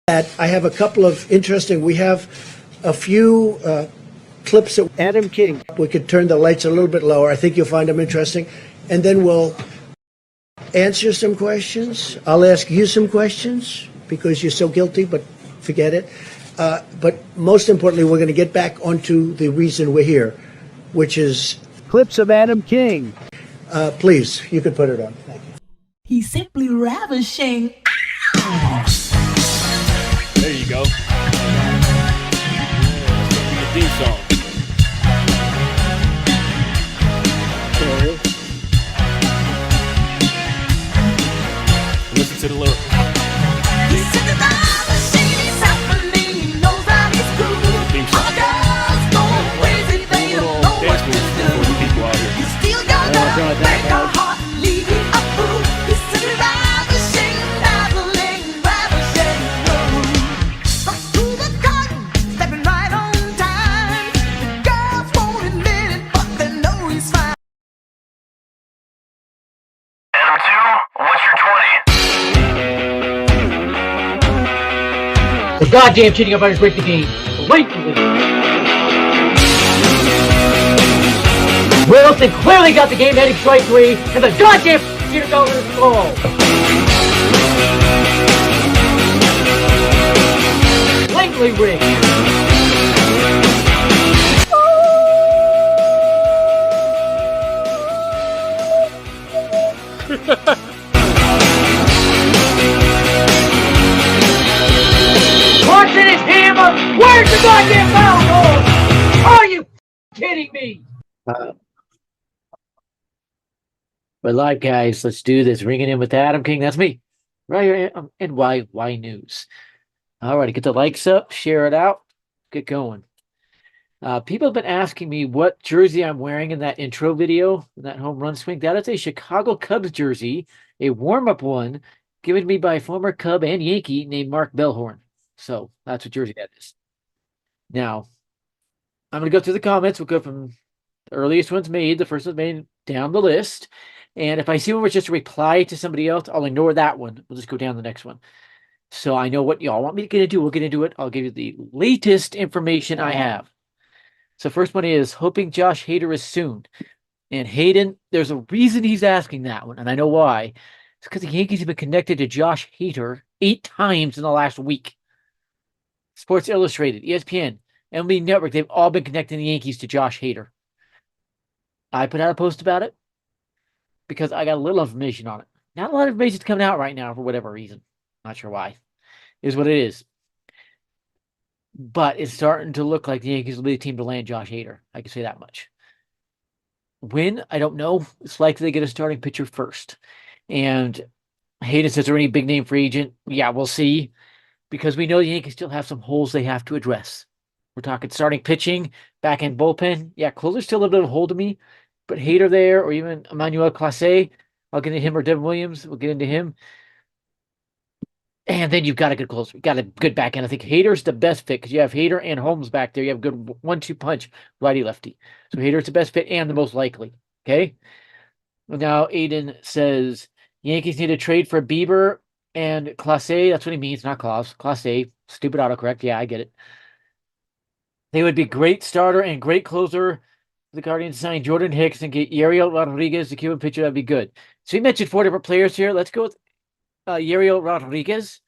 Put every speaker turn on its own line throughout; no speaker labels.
I have a couple of interesting. We have a few clips that
Adam King.
we could turn the lights a little bit lower. I think you'll find them interesting, and then we'll answer some questions. I'll ask you some questions because you're so guilty, but forget it. But most importantly, we're going to get back onto the reason we're here, which is
Clips of Adam King.
please, you could put it on. Thank you.
He's simply ravishing.
There you go. The theme song. Listen to the lyrics.
He's simply ravishing. He's happening. He knows that he's cool. All the girls go crazy. They don't know what to do. He's still gonna break our heart and leave you a fool. He's simply ravishing, dazzling, ravishing. Cross through the garden, stepping right on time. The girls won't admit it, but they know he's fine.
Adam 2, what's your 20?
The goddamn cheating umpires break the game. Blatantly. Wilson clearly got the game heading strike three, and the goddamn cheater got over his ball. Blatantly rigged. Watching his hammer. Where's the goddamn foul goal? Are you kidding me? We're live, guys. Let's do this. Ringing in with Adam King. That's me. Right here on NYYNEWS. All right, get the likes up, share it out, get going. People have been asking me what jersey I'm wearing in that intro video, in that home run swing. That is a Chicago Cubs jersey, a warm-up one, given to me by a former Cub and Yankee named Mark Bellhorn. So that's what jersey that is. Now, I'm going to go through the comments. We'll go from the earliest ones made, the first ones made down the list. And if I see one was just a reply to somebody else, I'll ignore that one. We'll just go down the next one. So I know what y'all want me to get into. We'll get into it. I'll give you the latest information I have. So first one is hoping Josh Hader is soon. And Hayden, there's a reason he's asking that one, and I know why. It's because the Yankees have been connected to Josh Hader 8 times in the last week. Sports Illustrated, ESPN, MLB Network, they've all been connecting the Yankees to Josh Hader. I put out a post about it because I got a little information on it. Not a lot of information coming out right now for whatever reason. Not sure why. It is what it is. But it's starting to look like the Yankees will be the team to land Josh Hader. I can say that much. When? I don't know. It's likely they get a starting pitcher first. And Hayden says, are there any big name free agent? Yeah, we'll see. Because we know the Yankees still have some holes they have to address. We're talking starting pitching, back end bullpen. Yeah, closer's still a bit of a hole to me. But Hader there, or even Emmanuel Clase, I'll get into him, or Devin Williams, we'll get into him. And then you've got a good closer. You've got a good back end. I think Hader's the best fit because you have Hader and Holmes back there. You have a good 1-2 punch, righty-lefty. So Hader's the best fit and the most likely. Okay? Now Aiden says, Yankees need to trade for Bieber and Clase. That's what he means, not Klaus. Clase. Stupid autocorrect. Yeah, I get it. They would be great starter and great closer. The Guardians sign Jordan Hicks and get Yariel Rodriguez, the Cuban pitcher. That'd be good. So he mentioned 4 different players here. Let's go with Yariel Rodriguez.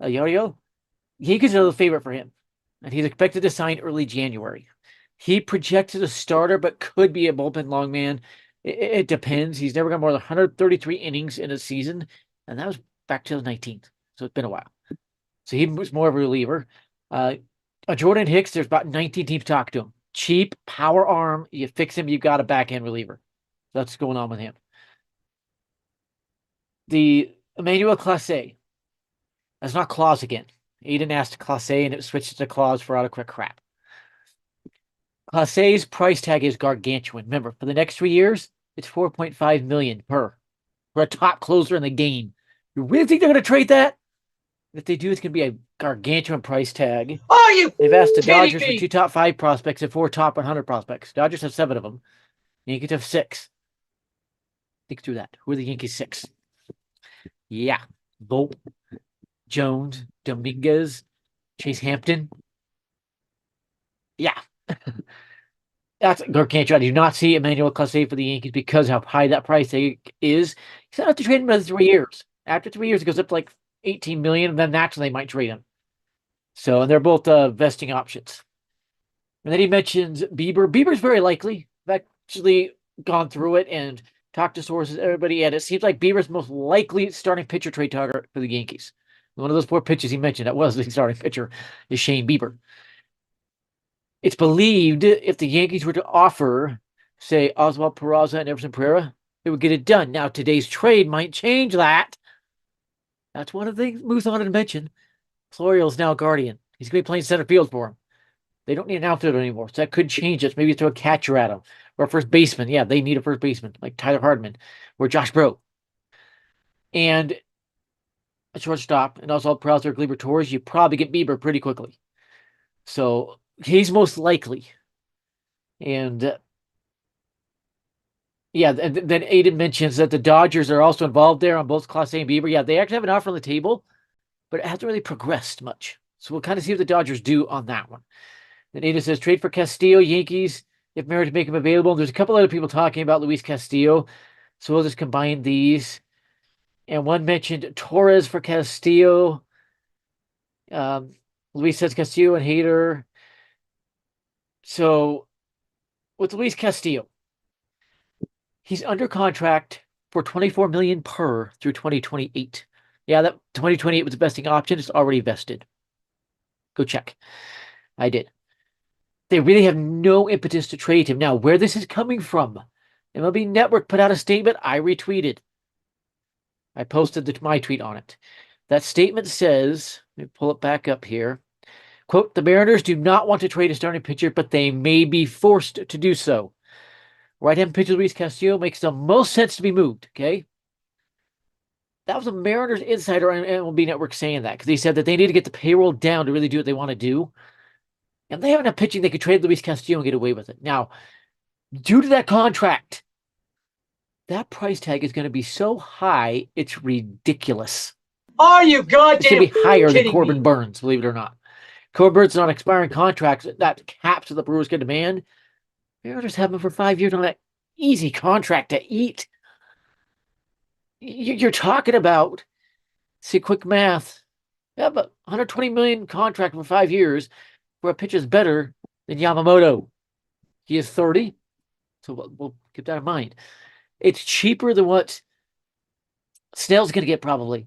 Yariel. Yankees are the favorite for him. And he's expected to sign early January. He projected a starter, but could be a bullpen long man. It depends. He's never got more than 133 innings in a season. And that was back to the 19th. So it's been a while. So he was more of a reliever. Jordan Hicks, there's about 19 teams talking to him. Cheap, power arm. You fix him, you've got a backhand reliever. That's what's going on with him. The Emmanuel Clase. That's not Claus again. Aiden asked Clase, and it switched to Claus for autocorrect crap. Clase's price tag is gargantuan. Remember, for the next 3 years, it's $4.5 million per for a top closer in the game. You really think they're going to trade that? If they do, it's going to be a gargantuan price tag. Are you
They've asked the
kidding
Dodgers
me?
for 2 top 5 prospects and 4 top 100 prospects. Dodgers have 7 of them. Yankees have 6. Think through that. Who are the Yankees 6? Yeah. Vote.
Jones, Dominguez, Chase Hampton. Yeah. That's gargantuan. I do not see Emmanuel Clase for the Yankees because how high that price tag is. He's not have to trade him another 3 years. After 3 years, it goes up to like 18 million, and then that's when they might trade him. So, and they're both vesting options. And then he mentions Bieber. Bieber's very likely. I've actually gone through it and talked to sources, everybody, and it seems like Bieber's most likely starting pitcher trade target for the Yankees. One of those 4 pitches he mentioned that was the starting pitcher is Shane Bieber. It's believed if the Yankees were to offer, say, Oswald Peraza and Everson Pereira, they would get it done. Now, today's trade might change that. That's one of the things Moose wanted to mention. Florial's now a Guardian. He's going to be playing center field for him. They don't need an outfielder anymore, so that could change it. Maybe throw a catcher at him or a first baseman. Yeah, they need a first baseman like Tyler Hardman or Josh Bro. And a shortstop and Oswald Peraza or Gleyber Torres, you probably get Bieber pretty quickly. So he's most likely. And yeah, and then Aiden mentions that the Dodgers are also involved there on both Clase and Bieber. Yeah, they actually have an offer on the table, but it hasn't really progressed much. So we'll kind of see what the Dodgers do on that one. Then Aiden says trade for Castillo, Yankees, if married to make him available. There's a couple other people talking about Luis Castillo, so we'll just combine these. And one mentioned Torres for Castillo. Luis says Castillo and Hader. So with Luis Castillo, he's under contract for $24 million per through 2028. Yeah, that 2028 was the vesting option. It's already vested. Go check. I did. They really have no impetus to trade him. Now, where this is coming from, MLB Network put out a statement. I retweeted. I posted my tweet on it. That statement says, let me pull it back up here. Quote, the Mariners do not want to trade a starting pitcher, but they may be forced to do so. Right-hand pitcher Luis Castillo makes the most sense to be moved, okay? That was a Mariners insider on MLB Network saying that because he said that they need to get the payroll down to really do what they want to do. And they have enough pitching they could trade Luis Castillo and get away with it. Now, due to that contract, that price tag is going to be so high, it's ridiculous.
Are you goddamn
It's going to be higher than
kidding
Corbin
me?
Burns, believe it or not. Corbin Burns is on expiring contracts that caps what the Brewers can demand. Mariners have him for 5 years on that easy contract to eat. You're talking about, see, quick math. You have a $120 million contract for 5 years where a pitcher's better than Yamamoto. He is 30, so we'll keep that in mind. It's cheaper than what Snell's going to get probably,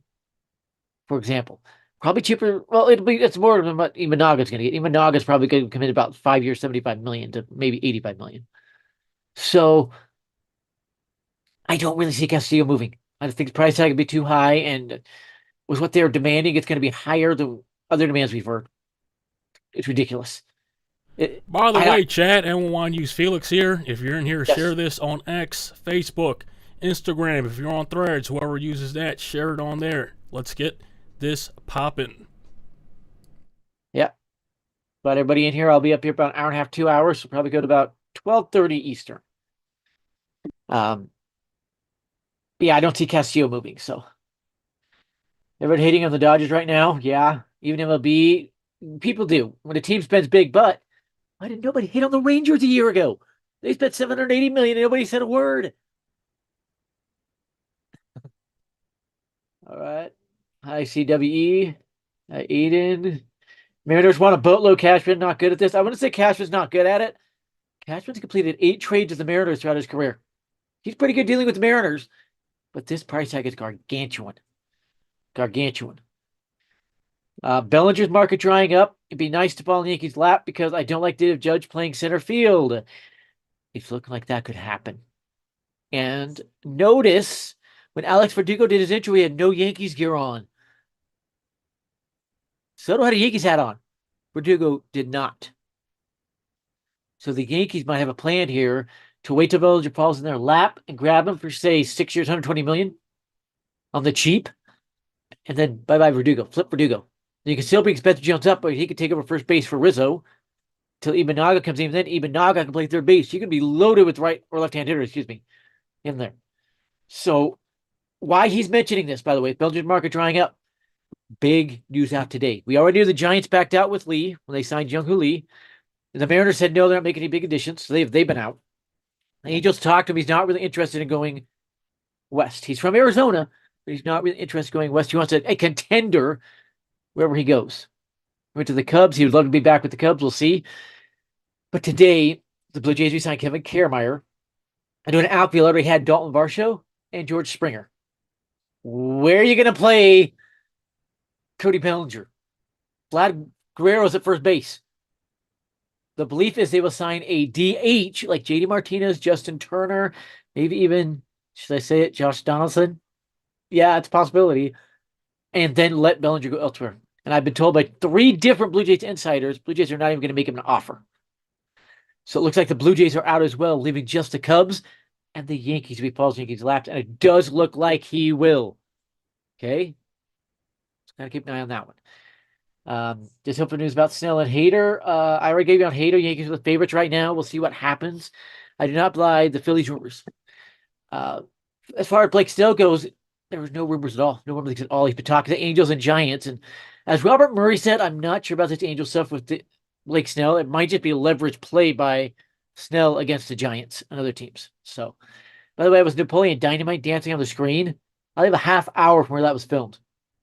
for example. Probably cheaper. Well, it's more than what Imanaga's going to get. Imanaga's probably going to commit about 5 years, $75 million to maybe $85 million. So I don't really see Castillo moving. I think the price tag would be too high, and with what they're demanding, it's going to be higher than other demands we've heard. It's ridiculous.
By the way, chat, NYYNEWS Felix here. If you're in here,
Yes.
share this on X, Facebook, Instagram. If you're on Threads, whoever uses that, share it on there. Let's get this popping.
Yeah. But everybody in here, I'll be up here about an hour and a half, 2 hours. So probably go to about 12:30 Eastern. Yeah, I don't see Castillo moving. So everybody hating on the Dodgers right now. Yeah, even MLB, people do when a team spends big. But why did nobody hate on the Rangers a year ago? They spent $780 million and nobody said a word. All right. Hi, CWE. Hi, Aiden. Mariners want a boatload. Cashman not good at this. I wouldn't say Cashman's not good at it. Cashman's completed 8 trades with the Mariners throughout his career. He's pretty good dealing with the Mariners, but this price tag is gargantuan. Gargantuan. Bellinger's market drying up. It'd be nice to fall in the Yankees' lap because I don't like Dave Judge playing center field. It's looking like that could happen. And notice when Alex Verdugo did his intro, he had no Yankees gear on. Soto had a Yankees hat on. Verdugo did not. So the Yankees might have a plan here to wait till Bellinger falls in their lap and grab him for, say, 6 years, $120 million on the cheap. And then bye-bye Verdugo. Flip Verdugo. Then you can still bring Spencer Jones up, but he could take over first base for Rizzo till Imanaga comes in. Then Imanaga can play third base. You can be loaded with right or left-hand hitters, in there. So why he's mentioning this, by the way, Belginger's market drying up. Big news out today. We already knew the Giants backed out with Lee when they signed Young-Hoo Lee. And the Mariners said no, they're not making any big additions. So they've been out. The Angels talked to him. He's not really interested in going west. He's from Arizona, but he's not really interested in going west. He wants a contender wherever he goes. Went to the Cubs. He would love to be back with the Cubs. We'll see. But today, the Blue Jays re-signed Kevin Kiermaier. And doing an outfield, already had Dalton Varsho and George Springer. Where are you going to play Cody Bellinger? Vlad Guerrero's at first base. The belief is they will sign a DH like JD Martinez, Justin Turner, maybe even, should I say it, Josh Donaldson? Yeah, it's a possibility. And then let Bellinger go elsewhere. And I've been told by 3 different Blue Jays insiders, Blue Jays are not even going to make him an offer. So it looks like the Blue Jays are out as well, leaving just the Cubs and the Yankees if he falls Yankees' laps. And it does look like he will. Okay? Just got to keep an eye on that one. Just hope for news about Snell and Hader. I already gave you on Hader. Yankees are the favorites right now. We'll see what happens. I do not buy the Phillies rumors. As far as Blake Snell goes, there was no rumors at all. No rumors at all. He's been talking to Angels and Giants. And as Robert Murray said, I'm not sure about this Angel stuff with Blake Snell. It might just be a leverage play by Snell against the Giants and other teams. So, by the way, it was Napoleon Dynamite dancing on the screen. I live a half hour from where that was filmed.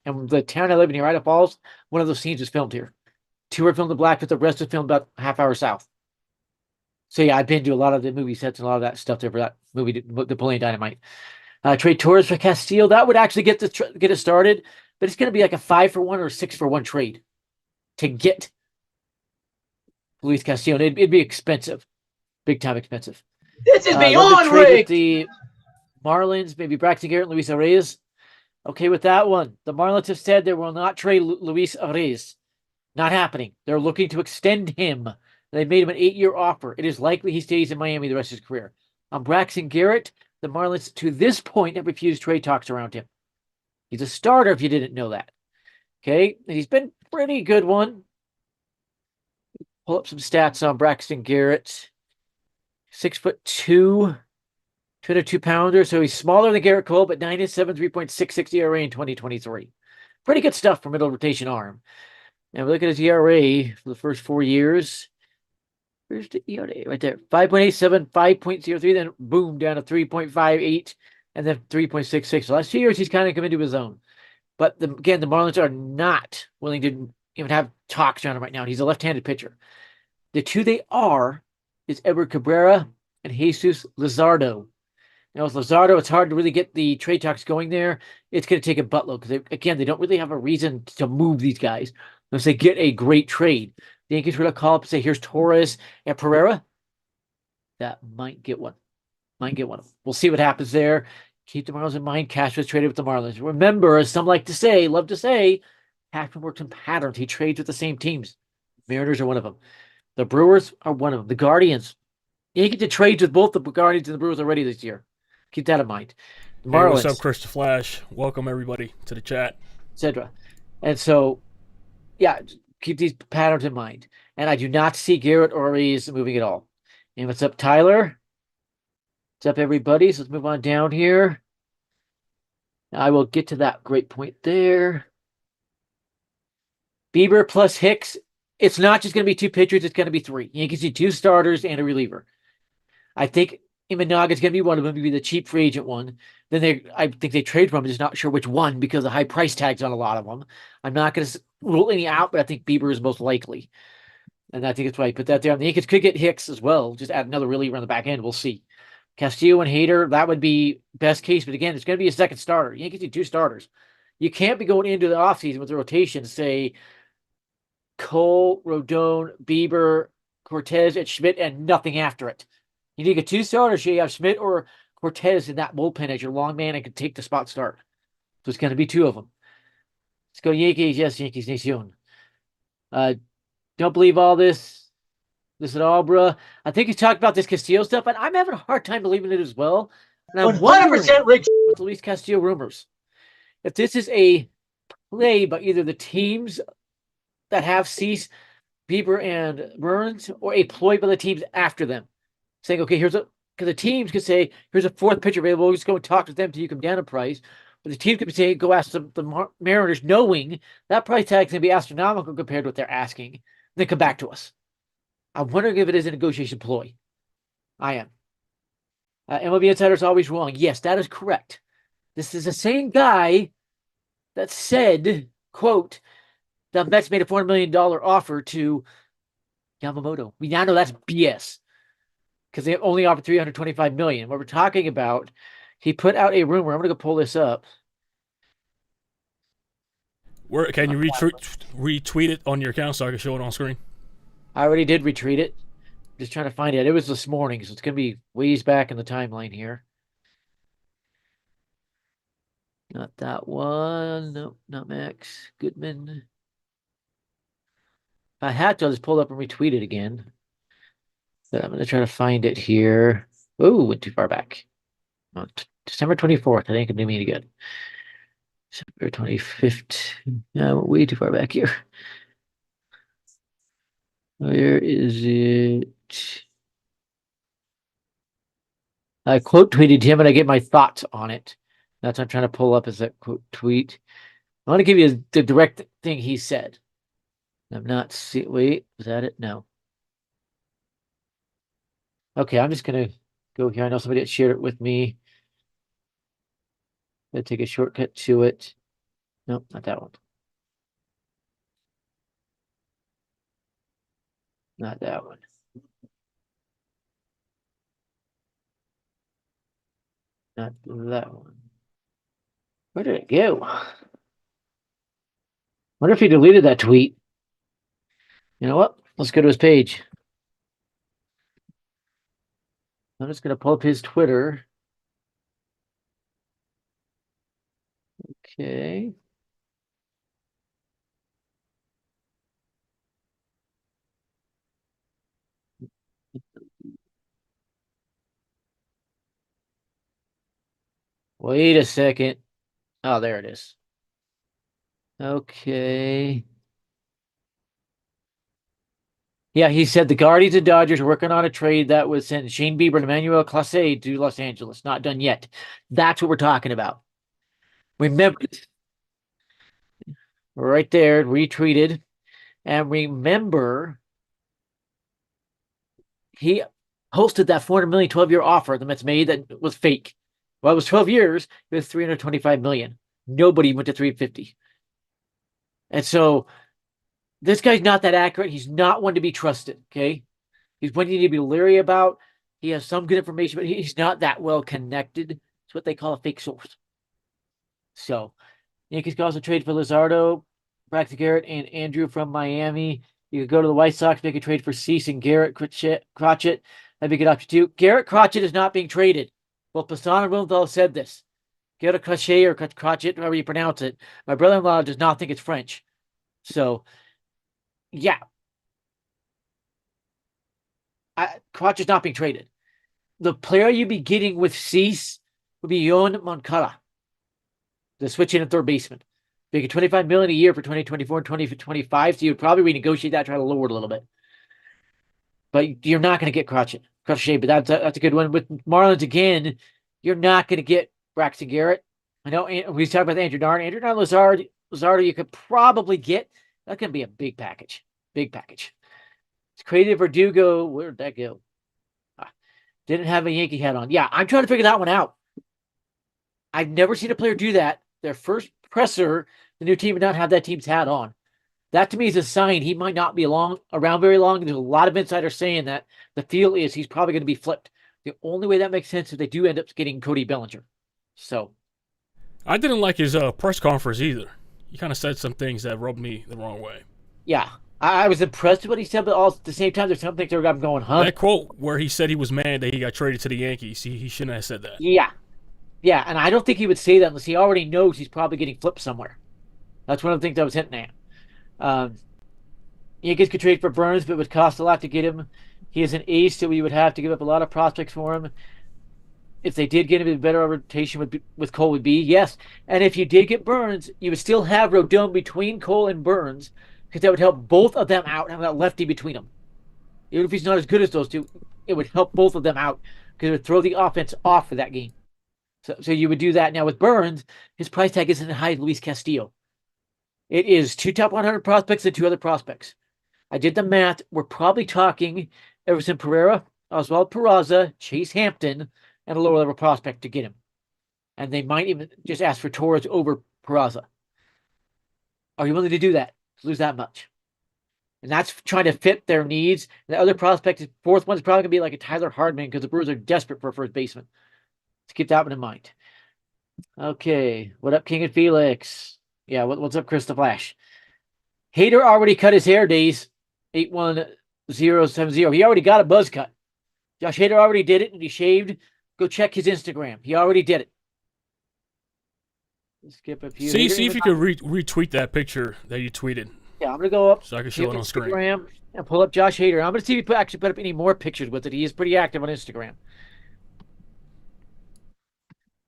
And the town I live in here, Idaho Falls, one of those scenes was filmed here. 2 were filmed in Blackfoot, the rest was filmed about a half hour south. So yeah, I've been to a lot of the movie sets and a lot of that stuff there for that movie, Napoleon Dynamite. Trade Torres for Castillo, that would actually get it started, but it's going to be like a 5-for-1 or a 6-for-1 trade to get Luis Castillo. And it'd be expensive, big time expensive.
This is beyond rigged.
The Marlins, maybe Braxton Garrett and Luis Reyes. Okay with that one. The Marlins have said they will not trade Luis Reyes. Not happening. They're looking to extend him. They made him an 8-year offer. It is likely he stays in Miami the rest of his career. On Braxton Garrett, the Marlins to this point have refused trade talks around him. He's a starter if you didn't know that. Okay? And he's been pretty good one. Pull up some stats on Braxton Garrett. 6'2", 202-pounder, so he's smaller than Garrett Cole, but 9-7, 3.66 ERA in 2023. Pretty good stuff for middle rotation arm. And we look at his ERA for the first 4 years. Where's the ERA? Right there. 5.87, 5.03, then boom, down to 3.58, and then 3.66. The last 2 years, he's kind of come into his own. But again, the Marlins are not willing to even have talks around him right now. He's a left-handed pitcher. The 2 they are is Edward Cabrera and Jesus Luzardo. Now, with Luzardo, it's hard to really get the trade talks going there. It's going to take a buttload because, again, they don't really have a reason to move these guys unless they get a great trade. The Yankees were going to call up and say, here's Torres and Pereira. That might get one. Might get one. We'll see what happens there. Keep the Marlins in mind. Cashman was traded with the Marlins. Remember, as some like to say, love to say, Cashman works in patterns. He trades with the same teams. Mariners are one of them. The Brewers are one of them. The Guardians. Yankees did trades with both the Guardians and the Brewers already this year. Keep that in mind.
Hey, what's up, Chris the Flash? Welcome, everybody, to the chat.
Etc. And so, yeah, keep these patterns in mind. And I do not see Garrett or Reyes moving at all. And what's up, Tyler? What's up, everybody? So let's move on down here. I will get to that great point there. Bieber plus Hicks. It's not just going to be 2 pitchers. It's going to be 3. Yankees need 2 starters and a reliever. I think Imanaga is going to be one of them, maybe the cheap free agent one. Then I think they trade for him. I'm just not sure which one because of the high price tags on a lot of them. I'm not going to rule any out, but I think Bieber is most likely. And I think that's why I put that there. And the Yankees could get Hicks as well. Just add another reliever on the back end. We'll see. Castillo and Hader, that would be best case. But again, it's going to be a second starter. Yankees need 2 starters. You can't be going into the offseason with the rotation, say, Cole, Rodon, Bieber, Cortez, and Schmidt, and nothing after it. You need to get 2 starters. You have Schmidt or Cortez in that bullpen as your long man and can take the spot start. So it's going to be 2 of them. Let's go Yankees. Yes, Yankees Nation. Don't believe all this at all, bruh. I think he's talked about this Castillo stuff, and I'm having a hard time believing it as well. And I'm
100% Rick.
with Luis Castillo rumors. If this is a play by either the teams that have Cease, Bieber, and Burns, or a ploy by the teams after them, saying, okay, because the teams could say, here's a 4th pitcher available. We'll just go and talk to them till you come down in price. But the team could say, go ask the Mariners, knowing that price tag is going to be astronomical compared to what they're asking. Then come back to us. I'm wondering if it is a negotiation ploy. I am. MLB Insider is always wrong. Yes, that is correct. This is the same guy that said, quote, the Mets made a $400 million offer to Yamamoto. We now know that's BS because they only offered $325 million. What we're talking about, he put out a rumor. I'm going to go pull this up.
Where can you retweet it on your account so I can show it on screen?
I already did retweet it. Just trying to find it. It was this morning, so it's going to be ways back in the timeline here. Not that one. Nope, not Max Goodman. If I had to, I'll just pull it up and retweet it again. But I'm going to try to find it here. Oh, went too far back. Oh, December 24th. I think it could do me any good. December 25th. No, way too far back here. Where is it? I quote tweeted him and I get my thoughts on it. That's what I'm trying to pull up, is that quote tweet. I want to give you the direct thing he said. I'm not see. Wait, was that it? No. Okay, I'm just gonna go here. I know somebody had shared it with me. Gonna take a shortcut to it. Nope, not that one. Not that one. Not that one. Where did it go? Wonder if he deleted that tweet. You know what? Let's go to his page. I'm just going to pull up his Twitter. Okay. Wait a second. Oh, there it is. Okay. Yeah, he said the Guardians and Dodgers are working on a trade that would send Shane Bieber and Emmanuel Clase to Los Angeles. Not done yet. That's what we're talking about. Remember, right there, retweeted. And remember, he posted that $400 million 12-year offer the Mets made that was fake. Well, it was 12 years. It was $325 million. Nobody went to 350. And so this guy's not that accurate. He's not one to be trusted, okay? He's one you need to be leery about. He has some good information, but he's not that well connected. It's what they call a fake source. So, Yankees can also trade for Luzardo, Braxton Garrett, and Andrew from Miami. You could go to the White Sox, make a trade for Cease and Garrett Crotchet. That'd be a good option too. Garrett Crotchet is not being traded. Both Passan and Rosenthal said this. Garrett Crotchet or Crotchet, however you pronounce it. My brother-in-law does not think it's French. So, yeah. Crotchet's not being traded. The player you'd be getting with Cease would be Yoan Moncada, the switch in a third baseman. Making $25 million a year for 2024 and 2025, so you would probably renegotiate that, try to lower it a little bit. But you're not going to get Crotchet, but that's a good one. With Marlins again, you're not going to get Braxton Garrett. I know we talked about Andrew Darn. Andrew Darn, Luzardo, you could probably get. That's going to be a big package. Big package. It's crazy Verdugo. Where'd that go? Didn't have a Yankee hat on. Yeah, I'm trying to figure that one out. I've never seen a player do that. Their first presser, the new team would not have that team's hat on. That to me is a sign he might not be around very long. There's a lot of insiders saying that the feel is he's probably going to be flipped. The only way that makes sense is they do end up getting Cody Bellinger. So,
I didn't like his press conference either. He kind of said some things that rubbed me the wrong way.
yeah, I was impressed with what he said, but all at the same time, there's some things that I'm going, huh?
That quote where he said he was mad that he got traded to the Yankees, he shouldn't have said that.
Yeah. Yeah, and I don't think he would say that unless he already knows he's probably getting flipped somewhere. That's one of the things I was hinting at. Yankees could trade for Burns, but it would cost a lot to get him. He is an ace, so we would have to give up a lot of prospects for him. If they did get him, a better rotation with Cole would be, yes. And if you did get Burns, you would still have Rodon between Cole and Burns, because that would help both of them out and have that lefty between them. Even if he's not as good as those two, it would help both of them out, because it would throw the offense off for that game. So you would do that. Now with Burns, his price tag isn't as high as Luis Castillo. It is 2 top 100 prospects and 2 other prospects. I did the math. We're probably talking Everson Pereira, Oswald Peraza, Chase Hampton, and a lower level prospect to get him. And they might even just ask for Torres over Peraza. Are you willing to do that? To lose that much? And that's trying to fit their needs. The other prospect, fourth one is probably going to be like a Tyler Hardman because the Brewers are desperate for a first baseman. Let's keep that one in mind. Okay. What up, King and Felix? Yeah, what's up, Chris the Flash? Hader already cut his hair, Days. 81070. He already got a buzz cut. Josh Hader already did it, and he shaved. Go check his Instagram. He already did it. Let's skip a few.
See if you could retweet that picture that you tweeted.
Yeah, I'm going to go up
so I can show it on screen.
Instagram and pull up Josh Hader. I'm going to see if he actually put up any more pictures with it. He is pretty active on Instagram.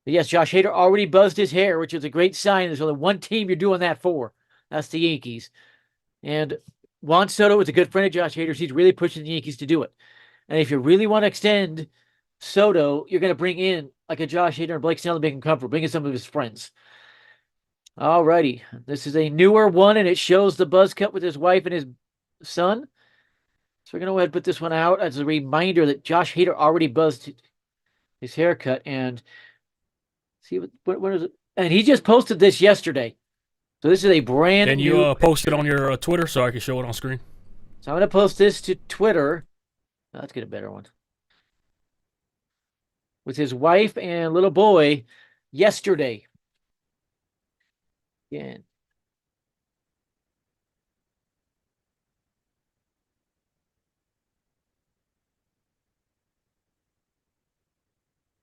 But yes, Josh Hader already buzzed his hair, which is a great sign. There's only one team you're doing that for. That's the Yankees. And Juan Soto is a good friend of Josh Hader's. He's really pushing the Yankees to do it. And if you really want to extend Soto, you're going to bring in like a Josh Hader and Blake Snell to make him comfortable. Bring in some of his friends. All righty. This is a newer one, and it shows the buzz cut with his wife and his son. So we're going to go ahead and put this one out as a reminder that Josh Hader already buzzed his haircut. And see what is it? And he just posted this yesterday. So this is a brand new.
And you post it on your Twitter so I can show it on screen.
So I'm going to post this to Twitter. Let's get a better one. With his wife and little boy yesterday. Again.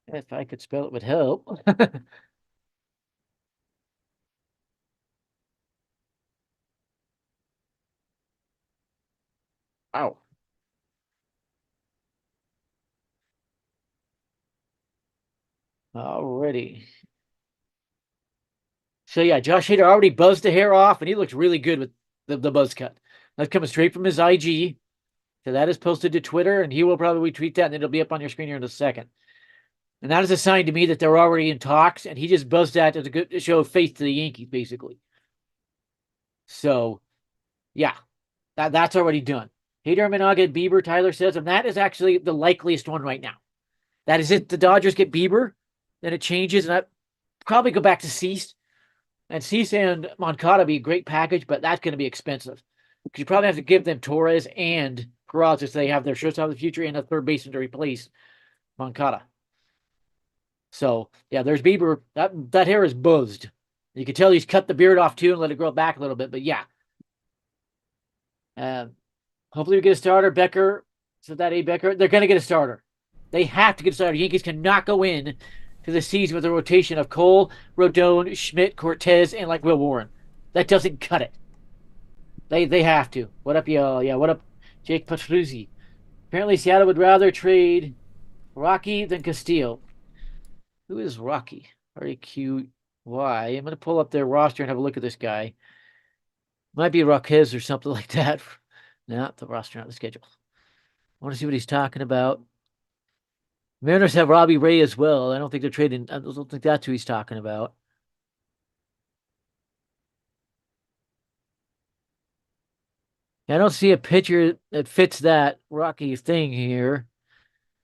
If I could spell it would help. Wow. Alrighty. So yeah, Josh Hader already buzzed the hair off, and he looks really good with the buzz cut. That's coming straight from his IG. So that is posted to Twitter, and he will probably tweet that, and it'll be up on your screen here in a second. And that is a sign to me that they're already in talks, and he just buzzed that as a good show of faith to the Yankees, basically. So, yeah, that's already done. Hader, Minaga, and Bieber, Tyler says, and that is actually the likeliest one right now. That is it. The Dodgers get Bieber, then it changes, and I probably go back to Cease. And Cease and Moncada be a great package, but that's going to be expensive. Because you probably have to give them Torres and Peraza so they have their shortstop of the future and a third baseman to replace Moncada. So, yeah, there's Bieber. That hair is buzzed. You can tell he's cut the beard off, too, and let it grow back a little bit. But, yeah. Hopefully we get a starter. Becker. So that A. Becker. They're going to get a starter. They have to get a starter. Yankees cannot go in to the season with a rotation of Cole, Rodon, Schmidt, Cortez, and like Will Warren. That doesn't cut it. They have to. What up, y'all? Yeah, what up, Jake Patruzzi? Apparently Seattle would rather trade Rocky than Castillo. Who is Rocky? R-A-Q-Y. I'm going to pull up their roster and have a look at this guy. Might be Roquez or something like that. Not the roster, not the schedule. I want to see what he's talking about. Mariners have Robbie Ray as well. I don't think they're trading. I don't think that's who he's talking about. I don't see a pitcher that fits that Rocky thing here.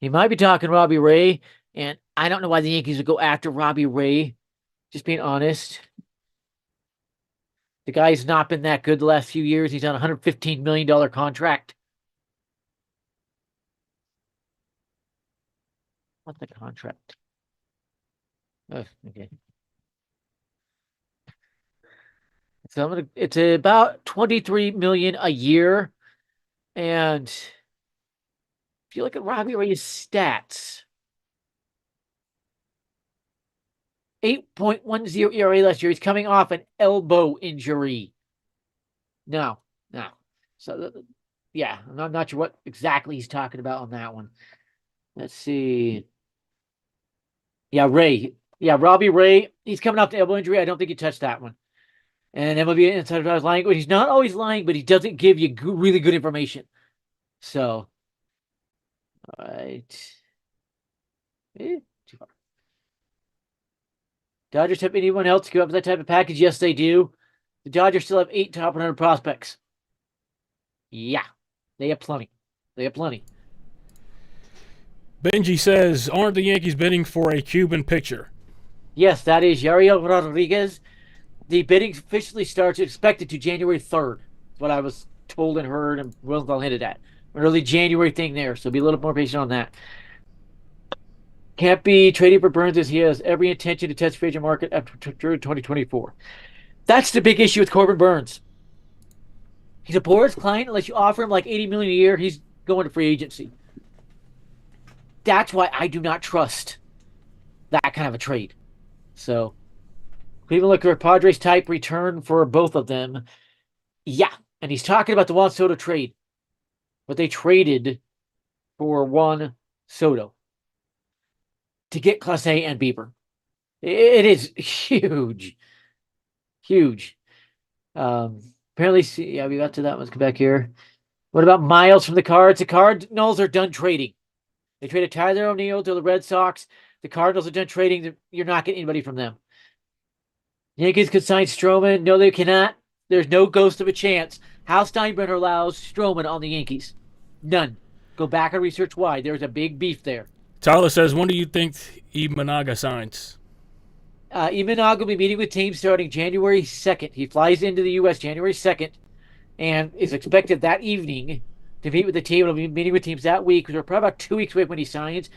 He might be talking Robbie Ray, and I don't know why the Yankees would go after Robbie Ray. Just being honest. The guy's not been that good the last few years. He's on a $115 million contract. What's the contract? Oh, okay. So it's about $23 million a year. And if you look at Robbie Ray's stats, 8.10 ERA last year. He's coming off an elbow injury. No. So, yeah, I'm not sure what exactly he's talking about on that one. Let's see. Yeah, Ray. Yeah, Robbie Ray. He's coming off the elbow injury. I don't think he touched that one. And MLB Insider was lying. He's not always lying, but he doesn't give you really good information. So, all right. Too far. Dodgers have anyone else go up for that type of package? Yes, they do. The Dodgers still have 8 top 100 prospects. Yeah, they have plenty. They have plenty.
Benji says, aren't the Yankees bidding for a Cuban pitcher?
Yes, that is Yariel Rodriguez. The bidding officially starts expected to January 3rd. That's what I was told and heard and Rosenthal hinted at. An early January thing there, so be a little more patient on that. Can't be trading for Burns as he has every intention to test free agent market after 2024. That's the big issue with Corbin Burns. He's a porous client. Unless you offer him like $80 million a year, he's going to free agency. That's why I do not trust that kind of a trade. So, Cleveland look for a Padres type return for both of them. Yeah, and he's talking about the Juan Soto trade. But they traded for Juan Soto to get Clase and Bieber. It is huge. Huge. Apparently, yeah, we got to that. Let's come back here. What about Miles from the Cards? The Cardinals are done trading. They traded Tyler O'Neill to the Red Sox. The Cardinals are done trading. You're not getting anybody from them. Yankees could sign Stroman. No, they cannot. There's no ghost of a chance. Hal Steinbrenner allows Stroman on the Yankees. None. Go back and research why. There's a big beef there.
Tyler says, when do you think Imanaga signs?
Imanaga will be meeting with teams starting January 2nd. He flies into the U.S. January 2nd and is expected that evening to meet with the team. He'll be meeting with teams that week. We're probably about 2 weeks away when he signs.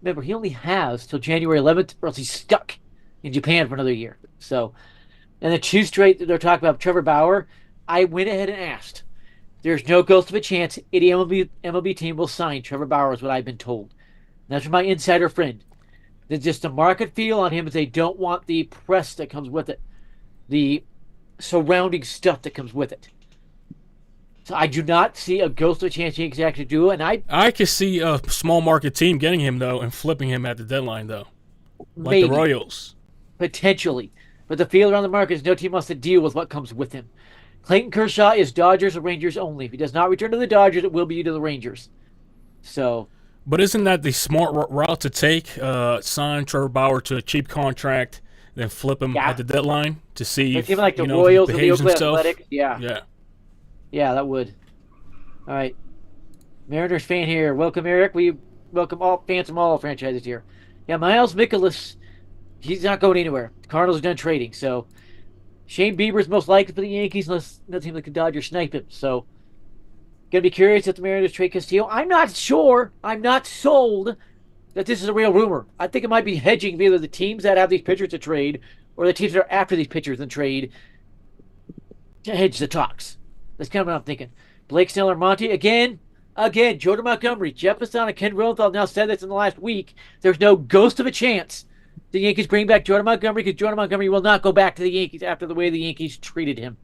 Remember, he only has till January 11th, or else he's stuck in Japan for another year. So, and the 2 straight that they're talking about, Trevor Bauer, I went ahead and asked. There's no ghost of a chance any MLB team will sign Trevor Bauer, is what I've been told. And that's from my insider friend. There's just a market feel on him is they don't want the press that comes with it, the surrounding stuff that comes with it. So I do not see a ghost of a chance he can actually do it. And
I could see a small market team getting him, though, and flipping him at the deadline, though. Like
maybe,
the Royals.
Potentially. But the feel around the market is no team wants to deal with what comes with him. Clayton Kershaw is Dodgers or Rangers only. If he does not return to the Dodgers, it will be to the Rangers. So...
But isn't that the smart route to take? Sign Trevor Bauer to a cheap contract, then flip him at the deadline to see if,
even like the
if he
Royals or the
behaves
Oakland
himself?
Athletics. Yeah, that would. All right. Mariners fan here. Welcome, Eric. We welcome all fans from all franchises here. Yeah, Miles Mikolas, he's not going anywhere. The Cardinals are done trading. So Shane Bieber's most likely for the Yankees unless it seems like the Dodgers snipe him. So going to be curious if the Mariners trade Castillo. I'm not sure. I'm not sold that this is a real rumor. I think it might be hedging either the teams that have these pitchers to trade or the teams that are after these pitchers in trade to hedge the talks. That's kind of what I'm thinking. Blake Snell or Monty. Again, Jordan Montgomery. Jeff Passan and Ken Rosenthal now said this in the last week. There's no ghost of a chance the Yankees bring back Jordan Montgomery because Jordan Montgomery will not go back to the Yankees after the way the Yankees treated him.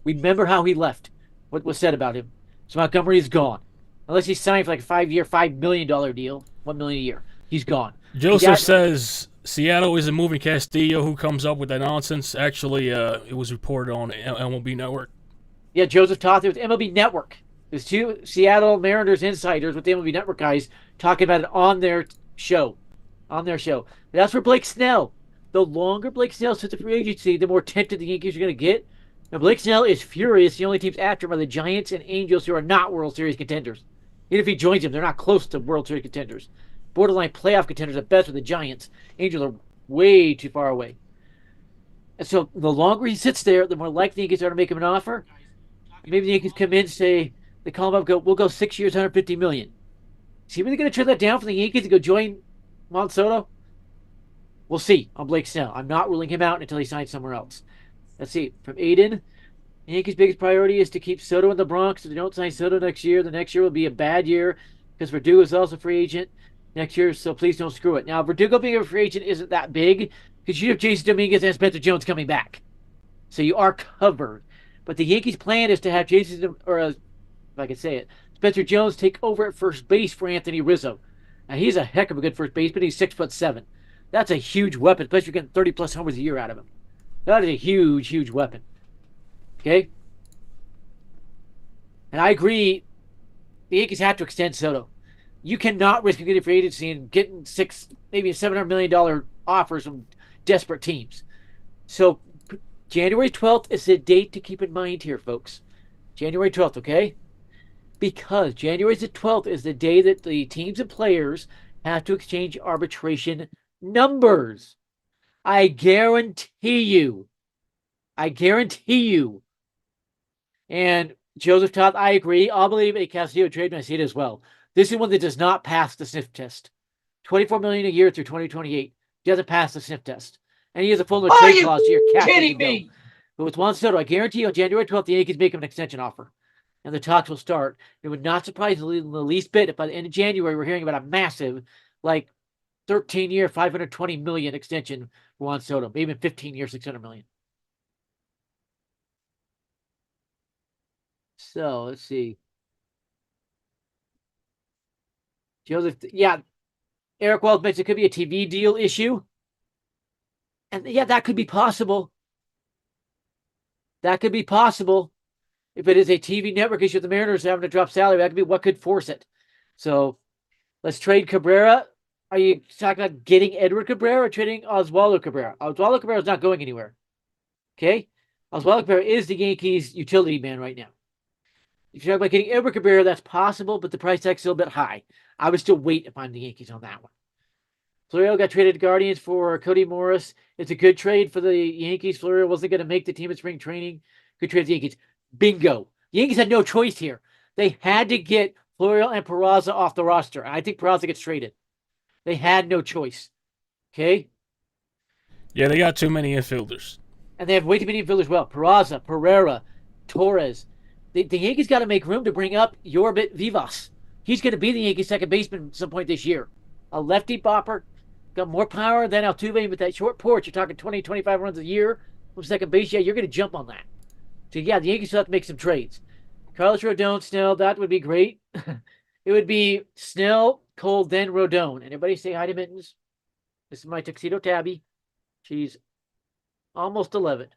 Remember how he left, what was said about him. So Montgomery is gone. Unless he's signed for like a 5-year, $5 million deal, $1 million a year. He's gone.
Joseph says Seattle isn't moving Castillo. Who comes up with that nonsense? Actually, it was reported on MLB Network.
Yeah, Joseph Toth with MLB Network. There's 2 Seattle Mariners insiders with the MLB Network guys talking about it on their show. That's for Blake Snell. The longer Blake Snell sits at free agency, the more tempted the Yankees are going to get. Now, Blake Snell is furious. The only teams after him are the Giants and Angels, who are not World Series contenders. Even if he joins them, they're not close to World Series contenders. Borderline playoff contenders at best with the Giants. Angels are way too far away. And so the longer he sits there, the more likely the Yankees are to make him an offer. Maybe the Yankees come in and say, they call him up, we'll go 6 years, $150 million. Is he really going to turn that down for the Yankees to go join Juan Soto? We'll see on Blake Snell. I'm not ruling him out until he signs somewhere else. Let's see. From Aiden, the Yankees' biggest priority is to keep Soto in the Bronx. If they don't sign Soto next year, the next year will be a bad year because Verdugo is also a free agent next year, so please don't screw it. Now, Verdugo being a free agent isn't that big because you have Jason Dominguez and Spencer Jones coming back. So you are covered. But the Yankees' plan is to have if I can say it, Spencer Jones take over at first base for Anthony Rizzo. Now, he's a heck of a good first baseman. He's 6'7". That's a huge weapon, especially if you're getting 30-plus homers a year out of him. That is a huge, huge weapon. Okay? And I agree, the Yankees have to extend Soto. You cannot risk getting free agency and getting $600, maybe $700 million offers from desperate teams. So January 12th is the date to keep in mind here, folks. January 12th, okay? Because January the 12th is the day that the teams and players have to exchange arbitration numbers. I guarantee you. I guarantee you. And Joseph Todd, I agree. I'll believe a Castillo trade when I see it as well. This is one that does not pass the sniff test. $24 million a year through 2028 doesn't pass the sniff test, and he has a full no trade clause here.
Kidding me?
But with Juan Soto, I guarantee you on January 12th, the Yankees make him an extension offer, and the talks will start. It would not surprise me in the least bit if by the end of January we're hearing about a massive, like 13-year, $520 million extension for Juan Soto, maybe 15 years, $600 million. So let's see. Joseph, yeah, Eric Wells mentioned it could be a TV deal issue. And yeah, that could be possible. That could be possible. If it is a TV network issue, the Mariners having to drop salary, that could be what could force it. So let's trade Cabrera. Are you talking about getting Edward Cabrera or trading Oswaldo Cabrera? Oswaldo Cabrera is not going anywhere. Okay? Oswaldo Cabrera is the Yankees' utility man right now. If you're talking about getting Edward Cabrera, that's possible, but the price tag's still a bit high. I would still wait if I'm the Yankees on that one. Florial got traded to Guardians for Cody Morris. It's a good trade for the Yankees. Florial wasn't going to make the team at spring training. Good trade for the Yankees. Bingo. The Yankees had no choice here. They had to get Florial and Peraza off the roster. I think Peraza gets traded. They had no choice. Okay?
Yeah, they got too many infielders.
And they have way too many infielders as well. Peraza, Pereira, Torres. The Yankees got to make room to bring up Yorbit Vivas. He's going to be the Yankees' second baseman at some point this year. A lefty bopper. Got more power than Altuve with that short porch. You're talking 20, 25 runs a year from second base. Yeah, you're going to jump on that. So, yeah, the Yankees have to make some trades. Carlos Rodon, Snell, that would be great. It would be Snell, Cole, then Rodon. Anybody say hi to Mittens? This is my tuxedo tabby. She's almost 11.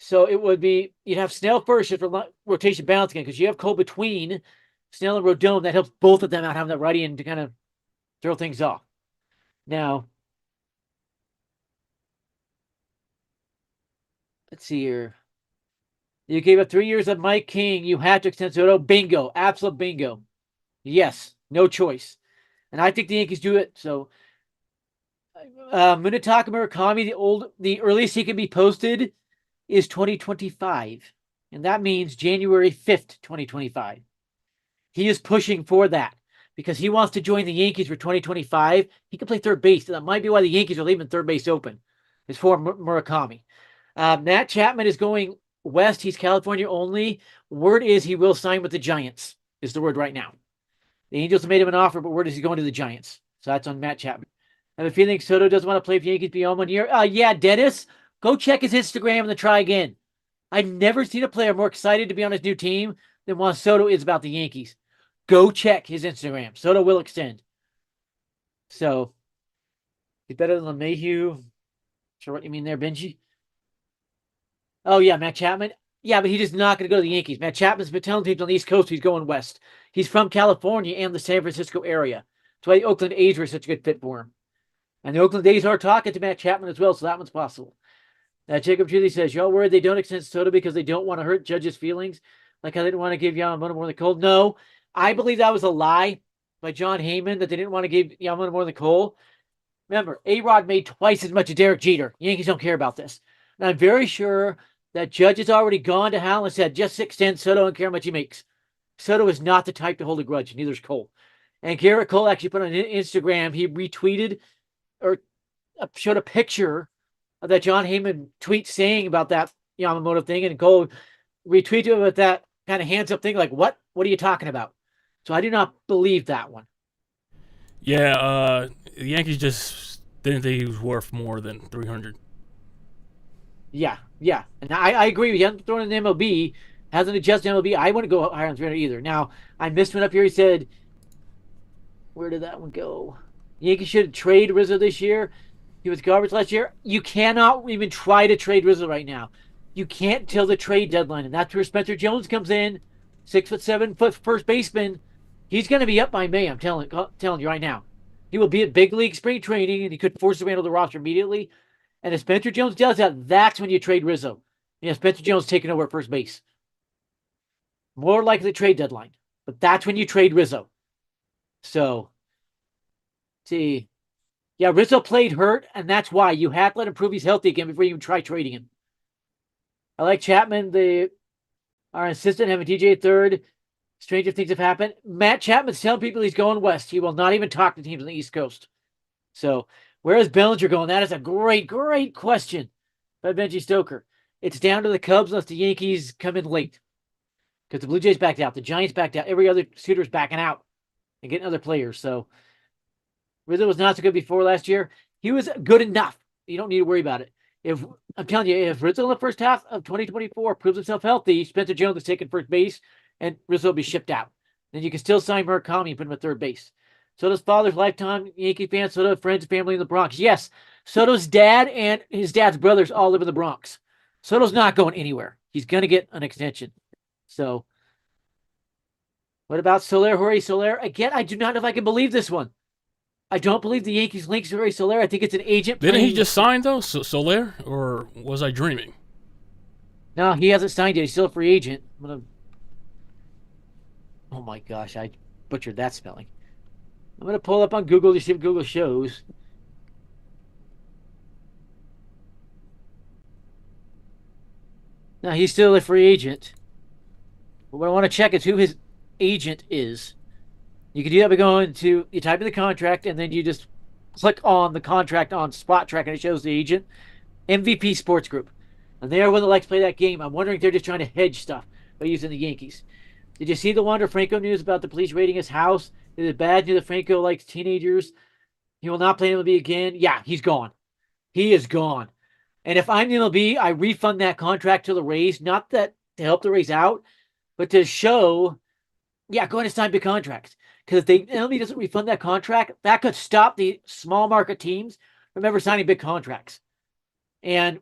So it would be, you'd have Snell first for rotation balance again, because you have Cole between Snell and Rodon. That helps both of them out having that righty in to kind of throw things off. Now, let's see here. You gave up 3 years of Mike King. You had to extend Soto. Bingo. Absolute bingo. Yes. No choice. And I think the Yankees do it. So, Munetaka Murakami, the earliest he can be posted is 2025. And that means January 5th, 2025. He is pushing for that because he wants to join the Yankees for 2025. He can play third base. That might be why the Yankees are leaving third base open. It's for Murakami. Matt Chapman is going west. He's California only. Word is he will sign with the Giants, is the word right now. The Angels have made him an offer, but word is he's going to the Giants. So that's on Matt Chapman. I have a feeling Soto doesn't want to play for the Yankees beyond 1 year. Yeah, Dennis, go check his Instagram and then try again. I've never seen a player more excited to be on his new team than Juan Soto is about the Yankees. Go check his Instagram. Soto will extend. So, he's better than LeMahieu. Sure what you mean there, Benji? Oh, yeah, Matt Chapman. Yeah, but he is not going to go to the Yankees. Matt Chapman's been telling teams on the East Coast he's going west. He's from California and the San Francisco area. That's why the Oakland A's were such a good fit for him. And the Oakland A's are talking to Matt Chapman as well, so that one's possible. Jacob Julie says, y'all worried they don't extend Soto because they don't want to hurt Judge's feelings? Like how they didn't want to give Yamamoto more than Cole? No, I believe that was a lie by John Heyman that they didn't want to give Yamamoto more than Cole. Remember, A-Rod made twice as much as Derek Jeter. Yankees don't care about this. And I'm very sure that Judge has already gone to Hal and said, just extend Soto and care how much he makes. Soto is not the type to hold a grudge, neither is Cole. And Garrett Cole actually put on Instagram, he retweeted or showed a picture of that John Heyman tweet saying about that Yamamoto thing, and Cole retweeted it with that kind of hands up thing, like, what? What are you talking about? So I do not believe that one.
Yeah, the Yankees just didn't think he was worth more than 300.
Yeah. And I agree. He hasn't thrown in the MLB, hasn't adjusted MLB. I wouldn't go higher on 300 either. Now, I missed one up here. He said, where did that one go? Yankees should trade Rizzo this year. He was garbage last year. You cannot even try to trade Rizzo right now. You can't till the trade deadline. And that's where Spencer Jones comes in. 6'7" first baseman. He's going to be up by May. I'm telling you right now. He will be at big league spring training, and he could force his way into the roster immediately. And if Spencer Jones does that, that's when you trade Rizzo. Yeah, Spencer Jones taking over at first base. More likely trade deadline. But that's when you trade Rizzo. So, see. Yeah, Rizzo played hurt, and that's why you have to let him prove he's healthy again before you even try trading him. I like Chapman, our assistant, having TJ at third. Stranger things have happened. Matt Chapman's telling people he's going west. He will not even talk to teams on the East Coast. So, where is Bellinger going? That is a great, great question by Benji Stoker. It's down to the Cubs unless the Yankees come in late. Because the Blue Jays backed out. The Giants backed out. Every other suitor's backing out and getting other players. So, Rizzo was not so good before last year. He was good enough. You don't need to worry about it. I'm telling you, if Rizzo in the first half of 2024 proves himself healthy, Spencer Jones is taking first base, and Rizzo will be shipped out. Then you can still sign Murakami and put him at third base. Soto's father's lifetime Yankee fan. Soto friends and family in the Bronx. Yes, Soto's dad and his dad's brothers all live in the Bronx. Soto's not going anywhere. He's going to get an extension. So, what about Soler? Jorge Soler? Again, I do not know if I can believe this one. I don't believe the Yankees linked Jorge Soler. I think it's an agent.
Didn't he just sign, though, Soler? Or was I dreaming?
No, he hasn't signed yet. He's still a free agent. Oh my gosh, I butchered that spelling. I'm going to pull up on Google to see if Google shows. No, he's still a free agent. But what I want to check is who his agent is. You can do that by going to, you type in the contract, and then you just click on the contract on Spot Track, and it shows the agent. MVP Sports Group. And they are one that likes to play that game. I'm wondering if they're just trying to hedge stuff by using the Yankees. Did you see the Wander Franco news about the police raiding his house? Is it bad news that Franco likes teenagers? He will not play MLB again. Yeah, he's gone. He is gone. And if I'm the MLB, I refund that contract to the Rays. Not that to help the Rays out, but to show, yeah, go ahead and sign big contracts. Because if the MLB doesn't refund that contract, that could stop the small market teams from ever signing big contracts. And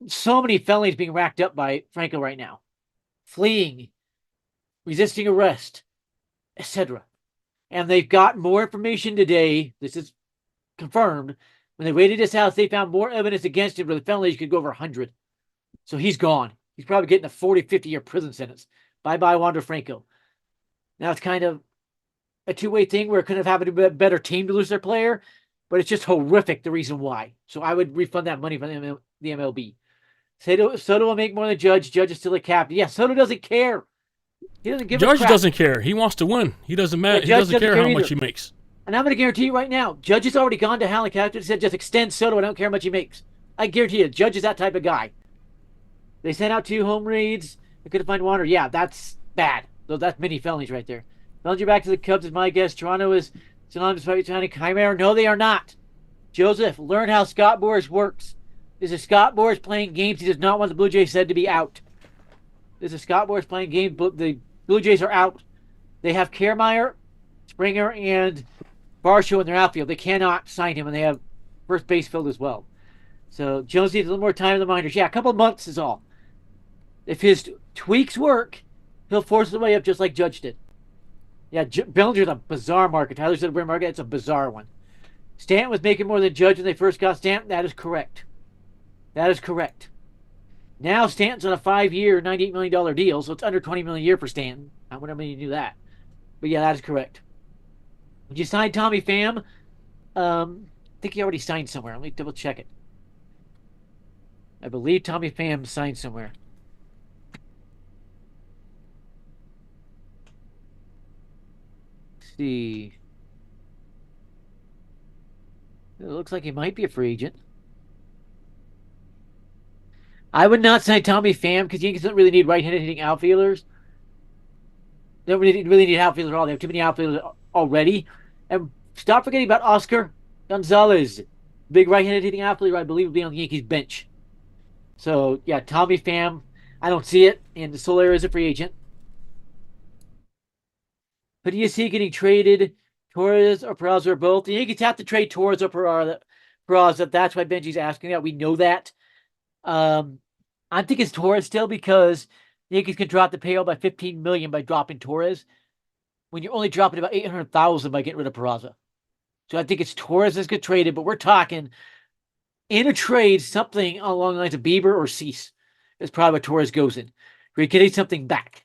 so many felonies being racked up by Franco right now. Fleeing, resisting arrest, etc. And they've got more information today. This is confirmed. When they raided his house, they found more evidence against him where the felonies could go over 100. So he's gone. He's probably getting a 40, 50-year prison sentence. Bye-bye, Wander Franco. Now it's kind of a two-way thing where it could have happened to a better team to lose their player, but it's just horrific the reason why. So I would refund that money from the MLB. Soto will make more than Judge. Judge is still a captain. Yeah, Soto doesn't care. He doesn't give a crap.
Judge doesn't care. He wants to win. He doesn't matter. He doesn't care how much he makes.
And I'm going to guarantee you right now, Judge has already gone to Howling Captain and said, just extend Soto. I don't care how much he makes. I guarantee you, Judge is that type of guy. They sent out 2 home raids. They couldn't find Wander. Yeah, that's bad. So that's many felonies right there. Bellinger back to the Cubs is my guess. Toronto is synonymous with Chimera. No, they are not. Joseph, learn how Scott Boras works. This is Scott Boras playing games. He does not want the Blue Jays said to be out. This is Scott Boras playing games. The Blue Jays are out. They have Kiermaier, Springer, and Varsho in their outfield. They cannot sign him, and they have first base filled as well. So Jones needs a little more time in the minors. Yeah, a couple of months is all. If his tweaks work, he'll force his way up just like Judge did. Yeah, Bellinger's a bizarre market. Tyler said a market. It's a bizarre one. Stanton was making more than Judge when they first got Stanton. That is correct. That is correct. Now Stanton's on a 5-year, $98 million deal, so it's under $20 million a year for Stanton. I wonder how many knew that. But yeah, that is correct. Would you sign Tommy Pham? I think he already signed somewhere. Let me double check it. I believe Tommy Pham signed somewhere. Let's see. It looks like he might be a free agent. I would not sign Tommy Pham because Yankees don't really need right-handed hitting outfielders. They don't really need outfielders at all. They have too many outfielders already. And stop forgetting about Oscar Gonzalez. Big right-handed hitting outfielder, I believe, will be on the Yankees bench. So, yeah, Tommy Pham, I don't see it. And Soler is a free agent. Who do you see getting traded? Torres or Peraza or both? The Yankees have to trade Torres or Peraza. That's why Benji's asking that. We know that. I think it's Torres still because the Yankees can drop the payout by $15 million by dropping Torres when you're only dropping about $800,000 by getting rid of Peraza. So I think it's Torres that's get traded, but we're talking in a trade, something along the lines of Bieber or Cease is probably what Torres goes in. We're getting something back.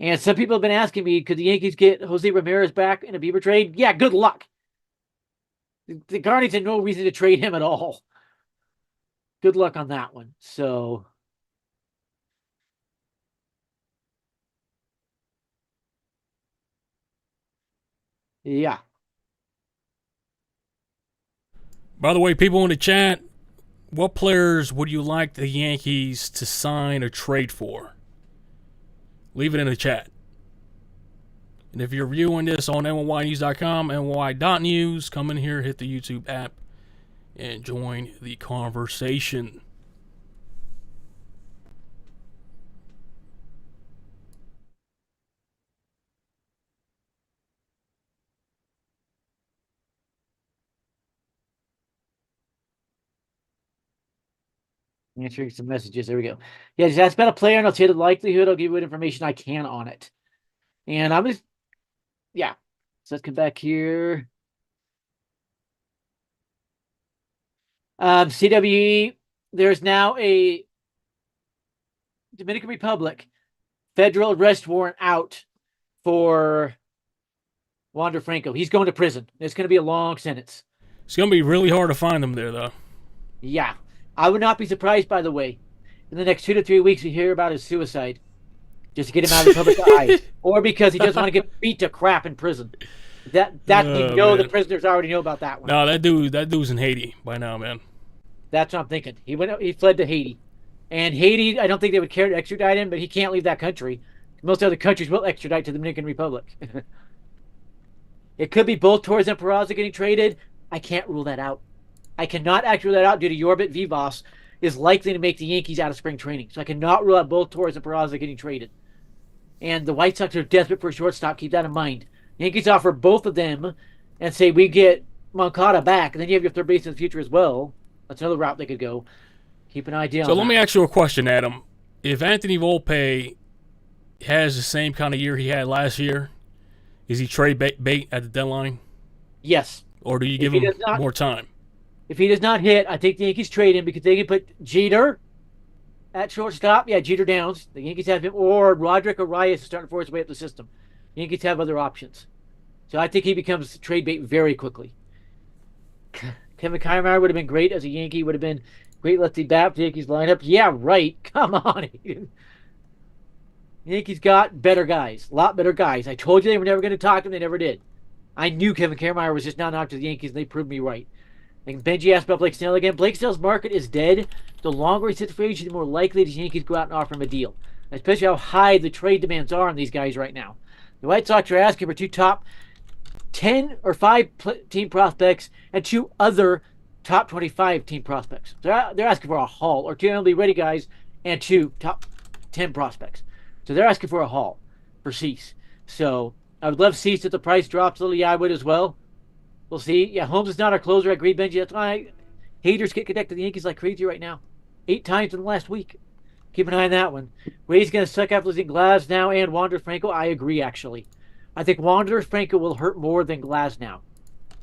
And some people have been asking me, could the Yankees get Jose Ramirez back in a Bieber trade? Yeah, good luck. The Guardians had no reason to trade him at all. Good luck on that one. So, yeah.
By the way, people in the chat, what players would you like the Yankees to sign or trade for? Leave it in the chat. And if you're viewing this on NYYNEWS.com, NY.news, come in here, hit the YouTube app, and join the conversation.
Answering some messages. There we go. Yeah, just ask about a player and I'll tell you the likelihood. I'll give you what information I can on it. And I'm just, yeah. So let's come back here. CWE, there's now a Dominican Republic federal arrest warrant out for Wander Franco. He's going to prison. It's going to be a long sentence.
It's going to be really hard to find them there, though.
Yeah. I would not be surprised, by the way, in the next 2 to 3 weeks we hear about his suicide. Just to get him out of the public eye. Or because he doesn't want to get beat to crap in prison. That you know, the prisoners already know about that one.
No, that dude's in Haiti by now, man.
That's what I'm thinking. He fled to Haiti. And Haiti, I don't think they would care to extradite him, but he can't leave that country. Most other countries will extradite to the Dominican Republic. It could be both Torres and Peraza getting traded. I can't rule that out. I cannot actually rule that out due to Yorbit Vivas is likely to make the Yankees out of spring training. So I cannot rule out both Torres and Peraza getting traded. And the White Sox are desperate for a shortstop. Keep that in mind. Yankees offer both of them and say we get Moncada back, and then you have your third base in the future as well. That's another route they could go. Keep an idea on that.
So let me ask you a question, Adam. If Anthony Volpe has the same kind of year he had last year, is he trade bait at the deadline?
Yes.
Or do you give him more time?
If he does not hit, I think the Yankees trade him because they can put Jeter at shortstop. Yeah, Jeter Downs. The Yankees have him, or Roderick Arias is starting to force his way up the system. The Yankees have other options. So I think he becomes trade bait very quickly. Kevin Kiermaier would have been great as a Yankee. Would have been great lefty bat for the Yankees lineup. Yeah, right. Come on. The Yankees got better guys. A lot better guys. I told you they were never going to talk to him. They never did. I knew Kevin Kiermaier was just not knocked to the Yankees, and they proved me right. And Benji asked about Blake Snell again. Blake Snell's market is dead. The longer he sits free agent, the more likely the Yankees go out and offer him a deal. Especially how high the trade demands are on these guys right now. The White Sox are asking for 2 top 10 or 5 team prospects and 2 other top 25 team prospects. They're asking for a haul, or 2 MLB ready guys and 2 top 10 prospects. So they're asking for a haul for Cease. So I would love Cease if the price drops a little. Yeah, I would as well. We'll see. Yeah, Holmes is not our closer. I agree, Benji. That's why haters get connected to the Yankees like crazy right now. 8 times in the last week. Keep an eye on that one. Ray's going to suck after losing Glass now and Wander Franco. I agree, actually. I think Wander Franco will hurt more than Glass now.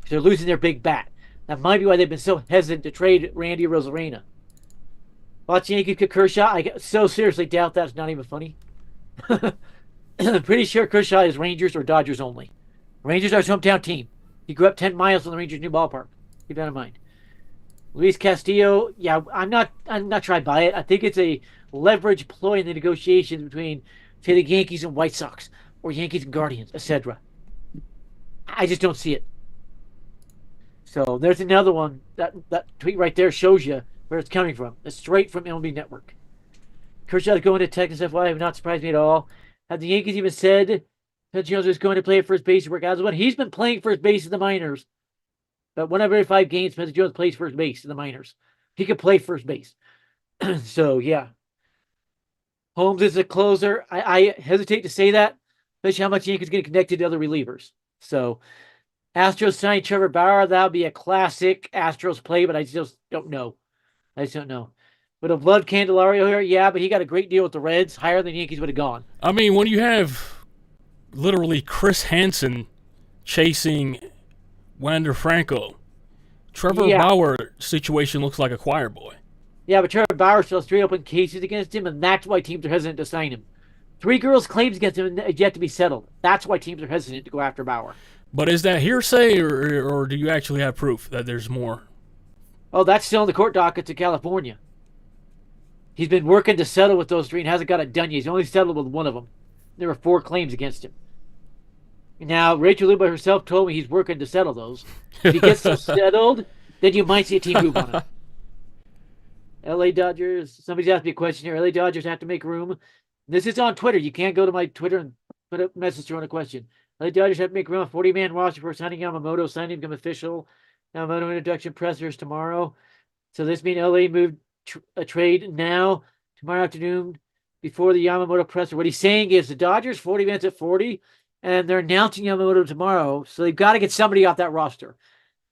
They're losing their big bat. That might be why they've been so hesitant to trade Randy Rosarena. Watch the Yankees get Kershaw. I so seriously doubt that's not even funny. I'm pretty sure Kershaw is Rangers or Dodgers only. Rangers are his hometown team. He grew up 10 miles from the Rangers' new ballpark. Keep that in mind. Luis Castillo, yeah, I'm not sure I buy it. I think it's a leverage ploy in the negotiations between, say, the Yankees and White Sox, or Yankees and Guardians, etc. I just don't see it. So there's another one. That tweet right there shows you where it's coming from. It's straight from MLB Network. Kershaw going to Texas FY have not surprised me at all. Have the Yankees even said that Jones is going to play at first base to work out as well? He's been playing first base in the minors. But 1 out of every 5 games, Spencer Jones plays first base in the minors. He could play first base. So, yeah. Holmes is a closer. I hesitate to say that, especially how much Yankees get connected to other relievers. So, Astros signing Trevor Bauer, that would be a classic Astros play, but I just don't know. Would have loved Candelario here, yeah, but he got a great deal with the Reds, higher than the Yankees would have gone.
I mean, when you have literally Chris Hansen chasing Wander Franco. Trevor
Yeah.
Bauer situation looks like a choir boy.
Yeah, but Trevor Bauer still has 3 open cases against him, and that's why teams are hesitant to sign him. 3 girls' claims against him yet to be settled. That's why teams are hesitant to go after Bauer.
But is that hearsay, or do you actually have proof that there's more?
Oh, that's still in the court dockets in California. He's been working to settle with those 3 and hasn't got it done yet. He's only settled with one of them. There were 4 claims against him. Now, Rachel Luba herself told me he's working to settle those. If he gets those settled, then you might see a team move on him. LA Dodgers, somebody's asked me a question here. LA Dodgers have to make room. This is on Twitter. You can't go to my Twitter and put a message throwing a question. LA Dodgers have to make room. A 40-man roster for signing Yamamoto. Signing become official. Yamamoto introduction pressers tomorrow. So this means LA moved a trade now, tomorrow afternoon, before the Yamamoto presser. What he's saying is the Dodgers 40 minutes at 40, and they're announcing Yamamoto tomorrow. So they've got to get somebody off that roster.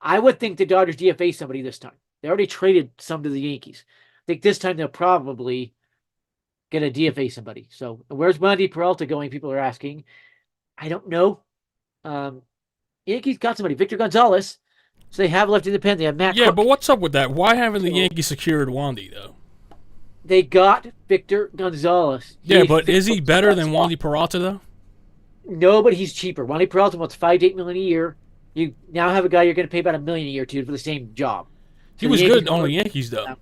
I would think the Dodgers DFA somebody this time. They already traded some to the Yankees. I think this time they'll probably get a DFA somebody. So where's Monty Peralta going? People are asking. I don't know. Yankees got somebody, Victor Gonzalez. So they have left in the pen. They have Matt.
Yeah,
Cook.
but what's up with that? Why haven't the Yankees secured Wandy though?
They got Victor Gonzalez.
Yeah, but is he better than Wandy Peralta though?
No, but he's cheaper. Wandy Peralta wants $5 to $8 million a year. You now have a guy you're going to pay about $1 million a year to for the same job.
He was good on the Yankees though.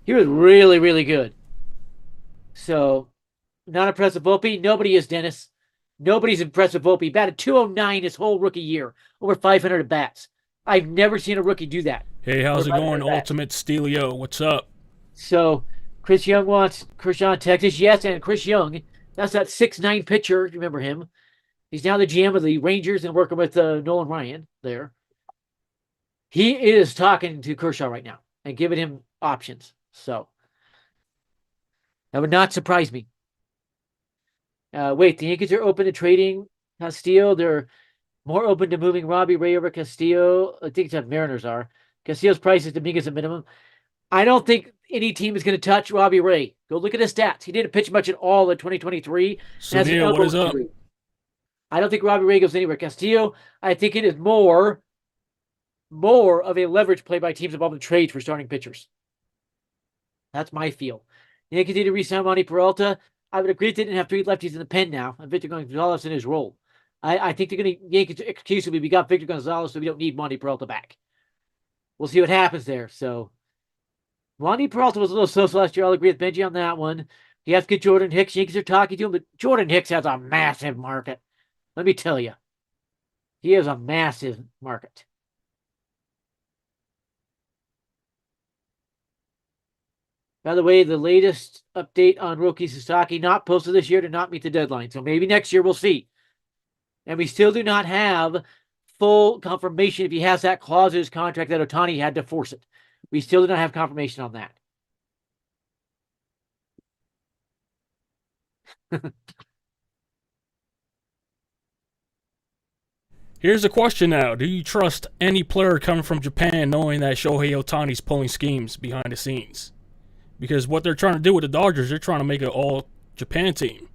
He was really, really good. So, not impressed with Volpe. Nobody is, Dennis. Nobody's impressed with Volpe. He batted .209 his whole rookie year, over 500 at bats. I've never seen a rookie do that.
Hey, how's it
Over
going,
500 at bats.
Ultimate Stelio? What's up?
So, Chris Young wants Kershaw, Texas. Yes, and Chris Young, that's that 6'9" pitcher. Remember him? He's now the GM of the Rangers and working with Nolan Ryan there. He is talking to Kershaw right now and giving him options. So, that would not surprise me. Wait, the Yankees are open to trading Castillo. They're more open to moving Robbie Ray over Castillo. I think the Mariners are. Castillo's price is Dominguez at minimum. I don't think any team is going to touch Robbie Ray. Go look at his stats. He didn't pitch much at all in 2023.
So Neil, what is up?
I don't think Robbie Ray goes anywhere. Castillo, I think it is more of a leverage play by teams involved in trades for starting pitchers. That's my feel. The Yankees need to re-sign Monty Peralta. I would agree if they didn't have 3 lefties in the pen now, and Victor Gonzalez in his role. I think they're going to Yankees exclusively. We got Victor Gonzalez, so we don't need Monty Peralta back. We'll see what happens there. So, Monty Peralta was a little so last year. I'll agree with Benji on that one. He has to get Jordan Hicks. Yankees are talking to him, but Jordan Hicks has a massive market. Let me tell you, he has a massive market. By the way, the latest update on Roki Sasaki, not posted this year to not meet the deadline. So maybe next year we'll see. And we still do not have full confirmation if he has that clause in his contract that Ohtani had to force it. We still do not have confirmation on that.
Here's the question now. Do you trust any player coming from Japan knowing that Shohei Ohtani's pulling schemes behind the scenes? Because what they're trying to do with the Dodgers, they're trying to make an all-Japan team.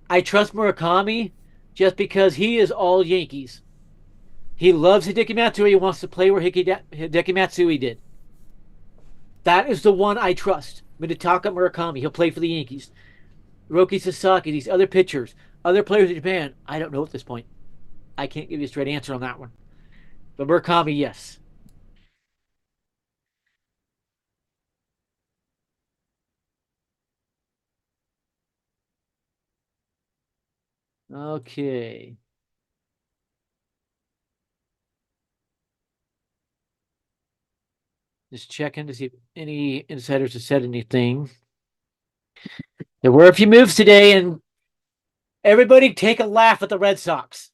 I trust Murakami just because he is all Yankees. He loves Hideki Matsui. He wants to play where Hideki Matsui did. That is the one I trust. Minetaka Murakami. He'll play for the Yankees. Roki Sasaki, these other pitchers, other players in Japan, I don't know at this point. I can't give you a straight answer on that one. But Murakami, yes. Okay. Just checking to see if any insiders have said anything. There were a few moves today, and everybody take a laugh at the Red Sox.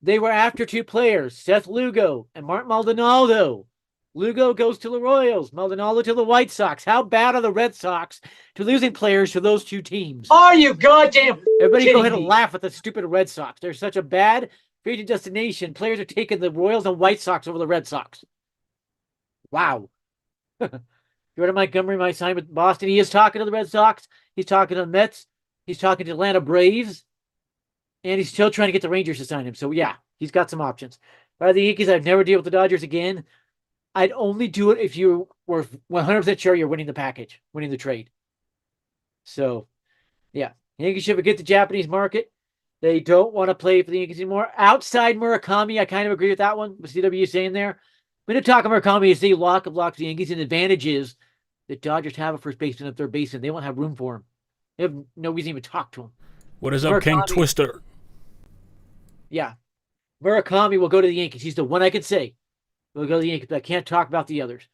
They were after 2 players, Seth Lugo and Martin Maldonado. Lugo goes to the Royals, Maldonado to the White Sox. How bad are the Red Sox to losing players to those 2 teams?
Are you goddamn
Everybody go
kidding
ahead and
me?
laugh at the stupid Red Sox. They're such a bad free agent destination. Players are taking the Royals and White Sox over the Red Sox. Wow. Jordan Montgomery might sign with Boston. He is talking to the Red Sox. He's talking to the Mets. He's talking to Atlanta Braves. And he's still trying to get the Rangers to sign him. So, yeah, he's got some options. By the Yankees, I'd never deal with the Dodgers again. I'd only do it if you were 100% sure you're winning the package, winning the trade. So, yeah. Yankees should forget the Japanese market. They don't want to play for the Yankees anymore. Outside Murakami, I kind of agree with that one. What CW is saying there. Minataka Murakami is the lock of locks for the Yankees. And the advantage is the Dodgers have a first baseman and a third baseman. They won't have room for him. They have no reason to even talk to him.
What is up, King Twister?
Yeah. Murakami will go to the Yankees. He's the one I can say. We'll go to the Yankees, but I can't talk about the others.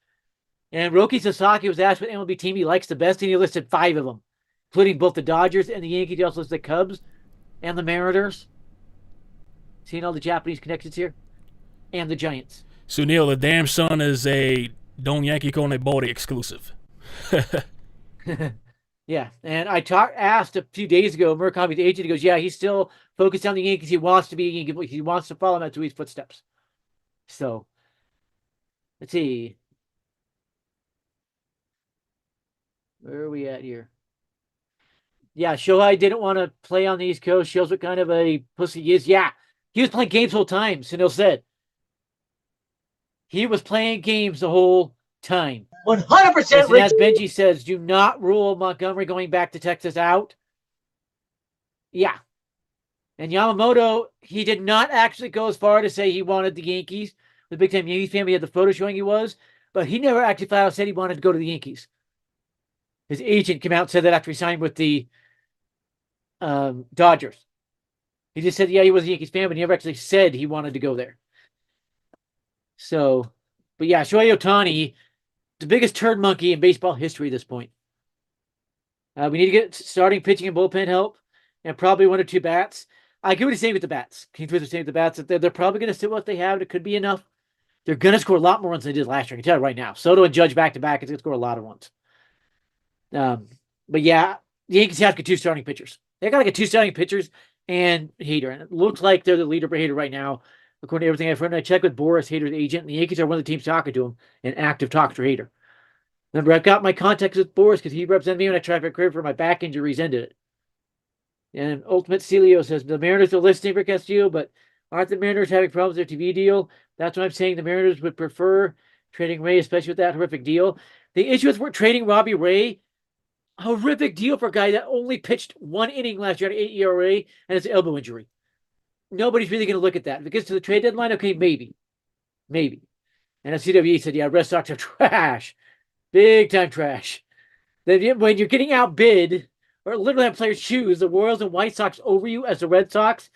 And Roki Sasaki was asked what MLB team he likes the best, and he listed 5 of them, including both the Dodgers and the Yankees. He also listed the Cubs and the Mariners. Seeing all the Japanese connections here? And the Giants.
Sunil, the damn son is a Don Yankee Kone Body exclusive.
Yeah, and I asked a few days ago, Murakami's agent, he goes, yeah, he's still focused on the Yankees. He wants to be a Yankee. He wants to follow Matsui's footsteps. So, let's see. Where are we at here? Yeah, Shohei didn't want to play on the East Coast. Shows what kind of a pussy he is. Yeah, he was playing games the whole time, Sunil said. He was playing games the whole time.
100%
And as Benji says, do not rule Montgomery going back to Texas out. Yeah. And Yamamoto, he did not actually go as far to say he wanted the Yankees. The big time Yankees fan, we had the photo showing he was, but he never actually flat out said he wanted to go to the Yankees. His agent came out and said that after he signed with the Dodgers. He just said, yeah, he was a Yankees fan, but he never actually said he wanted to go there. So, but yeah, Shohei Ohtani, the biggest turd monkey in baseball history at this point. We need to get starting pitching and bullpen help, and probably 1 or 2 bats. I get what he's saying with the bats. King Twister saying with the bats that they're probably going to sit what they have. It could be enough. They're going to score a lot more runs than they did last year. I can tell you right now. Soto and Judge back to back is going to score a lot of runs. But yeah, the Yankees have to get 2 starting pitchers. They got to get 2 starting pitchers and Hader, and it looks like they're the leader for Hader right now. According to everything I've heard, and I checked with Boris, Hader's agent, and the Yankees are one of the teams talking to him and active talks for Hader. Remember, I've got my contacts with Boris because he represented me when I tried my career for my back injuries ended it. And Ultimate Celio says the Mariners are listening for Castillo, but aren't the Mariners having problems with their TV deal? That's what I'm saying. The Mariners would prefer trading Ray, especially with that horrific deal. The issue is we're trading Robbie Ray. Horrific deal for a guy that only pitched 1 inning last year at 8 ERA and has an elbow injury. Nobody's really going to look at that. If it gets to the trade deadline, okay, maybe. Maybe. And as CWE said, yeah, Red Sox are trash. Big time trash. Then when you're getting outbid, or literally have players choose the Royals and White Sox over you as the Red Sox,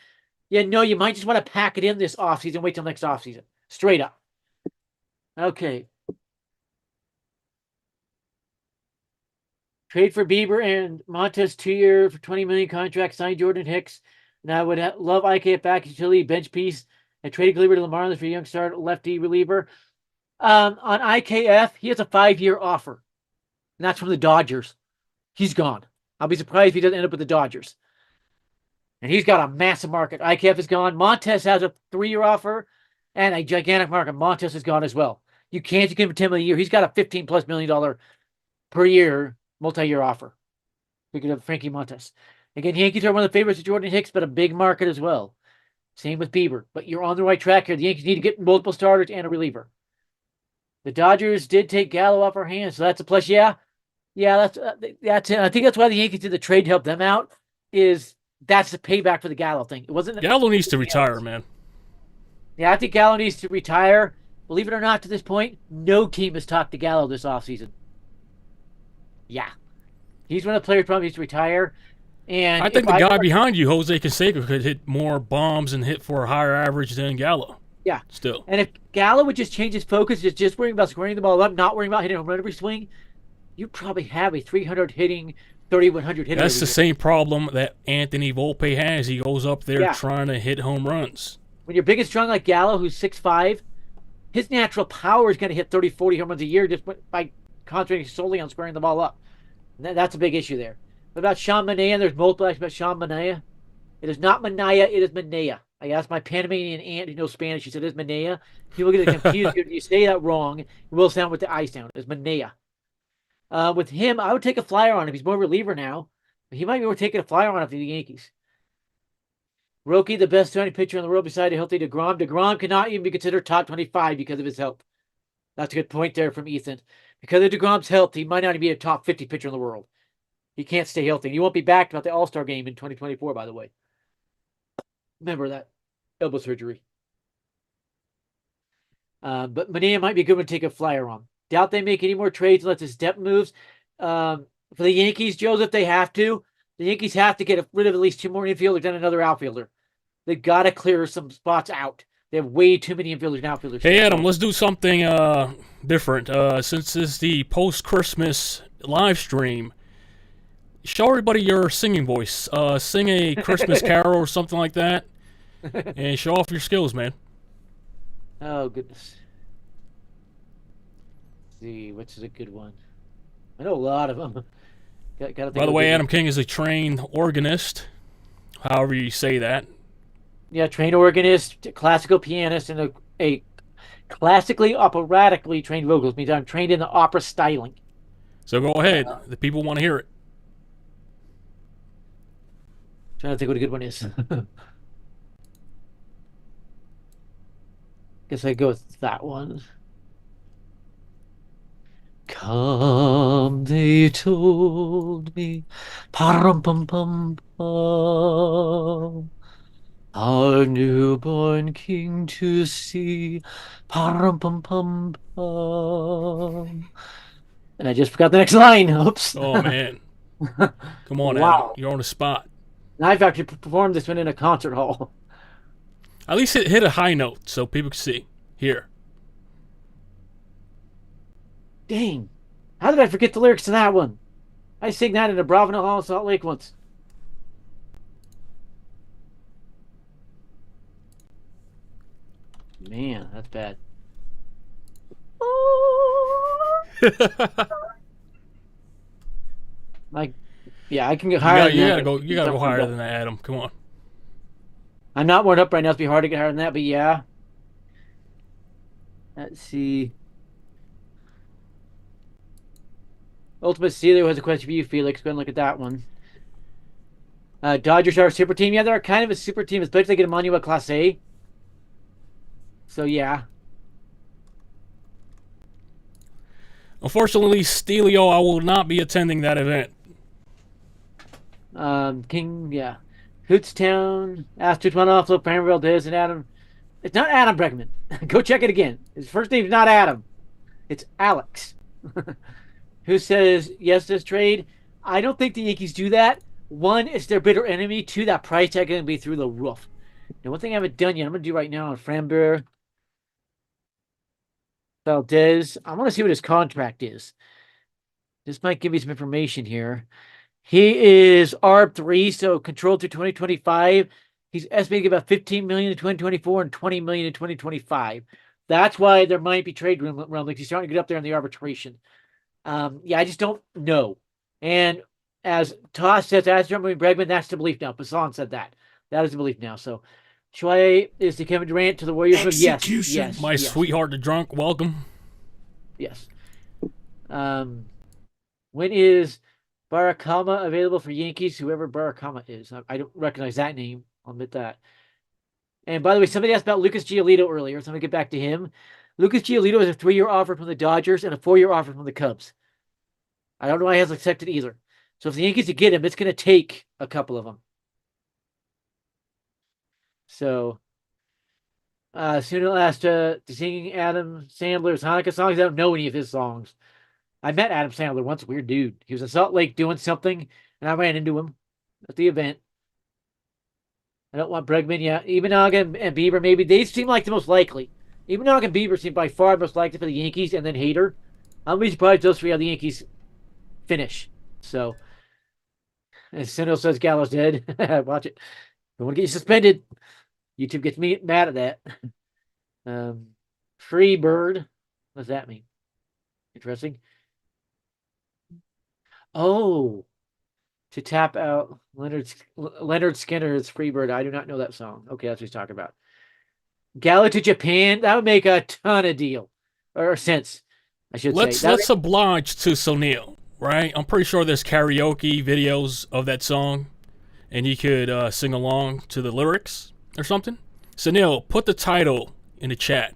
yeah, no, you might just want to pack it in this offseason, wait till next offseason. Straight up. Okay. Trade for Bieber and Montes 2-year for $20 million contract, sign Jordan Hicks. And I would love IKF back utility bench piece and trade Gleyber to the Marlins for a young star lefty reliever. On IKF, he has a 5-year offer. And that's from the Dodgers. He's gone. I'll be surprised if he doesn't end up with the Dodgers. And he's got a massive market. IKF is gone. Montes has a 3-year offer and a gigantic market. Montes is gone as well. You can't give him $10 million a year. He's got a $15+ million per year multi-year offer. We could have Frankie Montes. Again, Yankees are one of the favorites of Jordan Hicks, but a big market as well. Same with Bieber. But you're on the right track here. The Yankees need to get multiple starters and a reliever. The Dodgers did take Gallo off our hands, so that's a plus. Yeah, that's it. I think that's why the Yankees did the trade to help them out. That's the payback for the Gallo thing. It wasn't.
Gallo needs to retire, man.
Yeah, I think Gallo needs to retire. Believe it or not, to this point, no team has talked to Gallo this offseason. Yeah, he's one of the players probably needs to retire. And
I think the guy behind you, Jose Canseco, could hit more bombs and hit for a higher average than Gallo.
Yeah.
Still.
And if Gallo would just change his focus, just worrying about scoring the ball up, not worrying about hitting a home run every swing, you probably have a 300 hitting, 3,100 hitter.
That's the same problem that Anthony Volpe has. He goes up there trying to hit home runs.
When you're big and strong like Gallo, who's 6'5", his natural power is going to hit 30, 40 home runs a year just by concentrating solely on squaring the ball up. And that's a big issue there. What about Sean Manaea? There's multiple aspects about Sean Manaea. It is not Manaea, it is Manaea. I asked my Panamanian aunt who knows Spanish. She said it's Manaea. People get confused. If you say that wrong, it will sound with the I sound. It's Manaea. With him, I would take a flyer on him. He's more reliever now. But he might be taking a flyer on him for the Yankees. Roki, the best starting pitcher in the world beside a healthy DeGrom. DeGrom cannot even be considered top 25 because of his health. That's a good point there from Ethan. Because of DeGrom's health, he might not even be a top 50 pitcher in the world. He can't stay healthy. He won't be back about the All-Star game in 2024, by the way. Remember that elbow surgery. But Mania might be a good one to take a flyer on. Doubt they make any more trades unless his depth moves. For the Yankees, Joseph, they have to. The Yankees have to get rid of at least 2 more infielders and another outfielder. They've got to clear some spots out. They have way too many infielders and outfielders.
Hey, Adam, let's do something different. Since it's the post-Christmas live stream, show everybody your singing voice. Sing a Christmas carol or something like that, and show off your skills, man.
Oh, goodness. Let's see, which is a good one? I know a lot of them.
By the way, Adam King is a trained organist, however you say that.
Yeah, trained organist, classical pianist, and a classically operatically trained vocalist. Means I'm trained in the opera styling.
So go ahead. The people want to hear it.
Trying to think what a good one is. Guess I go with that one. Come, they told me, parum pum pum pum, our newborn king to see, parum pum pum pum. And I just forgot the next line. Oops.
Oh, man. Come on,
Wow.
Adam. You're on the spot.
I've actually performed this one in a concert hall.
At least hit a high note so people can see. Here.
Dang. How did I forget the lyrics to that one? I sang that in a Bravino Hall in Salt Lake once. Man, that's bad. Like, yeah, I can get higher.
You gotta go higher than that, Adam. Come on.
I'm not warmed up right now. It'd be hard to get higher than that, but yeah. Let's see. Ultimate Steeler has a question for you, Felix. Go ahead and look at that one. Dodgers are a super team. Yeah, they're kind of a super team, especially if they get a Manuel Class A. So, yeah.
Unfortunately, Stelio, I will not be attending that event.
King, yeah. Hootstown, Astros went off, look, Framberville, Diz, and Adam. It's not Adam Bregman. Go check it again. His first name's not Adam. It's Alex. Who says yes to this trade? I don't think the Yankees do that. One, it's their bitter enemy. Two, that price tag is going to be through the roof. Now, one thing I haven't done yet, I'm going to do right now on Framber Valdez. I want to see what his contract is. This might give you some information here. He is ARB3, so controlled through 2025. He's estimating about $15 million in 2024 and $20 million in 2025. That's why there might be trade room rumblings. He's starting to get up there in the arbitration. Yeah, I just don't know. And as Toss says, as Jeremy Bregman, that's the belief now. Passan said that. That is the belief now. So, Choi is the Kevin Durant to the Warriors. Yes.
My sweetheart, the drunk, welcome.
Yes. When is Barakama available for Yankees? Whoever Barakama is. I don't recognize that name. I'll admit that. And by the way, somebody asked about Lucas Giolito earlier, so I'm going to get back to him. Lucas Giolito has a 3-year offer from the Dodgers and a 4-year offer from the Cubs. I don't know why he hasn't accepted either. So if the Yankees to get him, it's going to take a couple of them. So, soon I'll ask to sing Adam Sandler's Hanukkah songs. I don't know any of his songs. I met Adam Sandler once, weird dude. He was in Salt Lake doing something, and I ran into him at the event. I don't want Bregman, yeah. Ebenaga and Bieber, maybe. They seem like the most likely. Ebenaga and Bieber seem by far most likely for the Yankees, and then Hader. I'll be surprised those 3 how the Yankees finish. So, as Sino says, Gallo's dead. Watch it. Don't want to get you suspended. YouTube gets me mad at that. Free bird. What does that mean? Interesting. Oh, to tap out Leonard Skinner's Freebird. I do not know that song. Okay, that's what he's talking about. Gallo to Japan. That would make a ton of deal or sense. I should say.
Let's oblige to Sunil, right? I'm pretty sure there's karaoke videos of that song, and you could sing along to the lyrics or something. So Neil, put the title in the chat,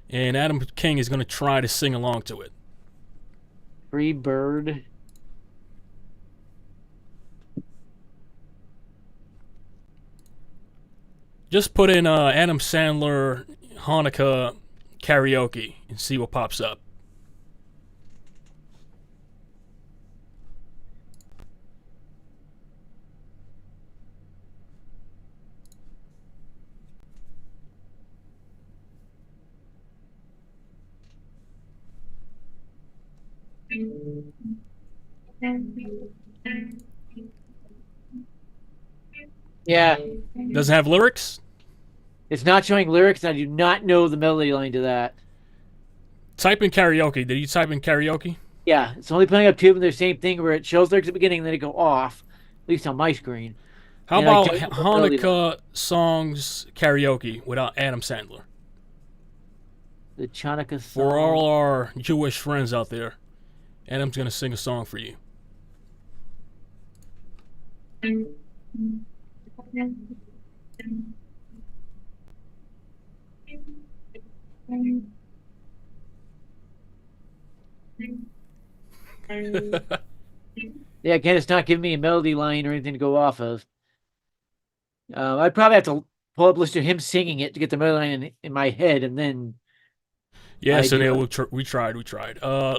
and Adam King is going to try to sing along to it.
Free bird.
Just put in Adam Sandler Hanukkah karaoke and see what pops up.
Yeah,
Doesn't have lyrics?
it's not showing lyrics, and I do not know the melody line to that.
Type in karaoke. Did you type in karaoke?
Yeah, it's only playing up two of them. The same thing where it shows lyrics at the beginning, and then it go off. At least on my screen.
How
And I
about
don't know the melody line.
Hanukkah songs karaoke without Adam Sandler?
The Chanukah song.
For all our Jewish friends out there, Adam's going to sing a song for you.
Yeah, again, it's not giving me a melody line or anything to go off of. I'd probably have to pull up a list of him singing it to get the melody line in my head, and then.
Yeah, so
idea.
Neil, we tried.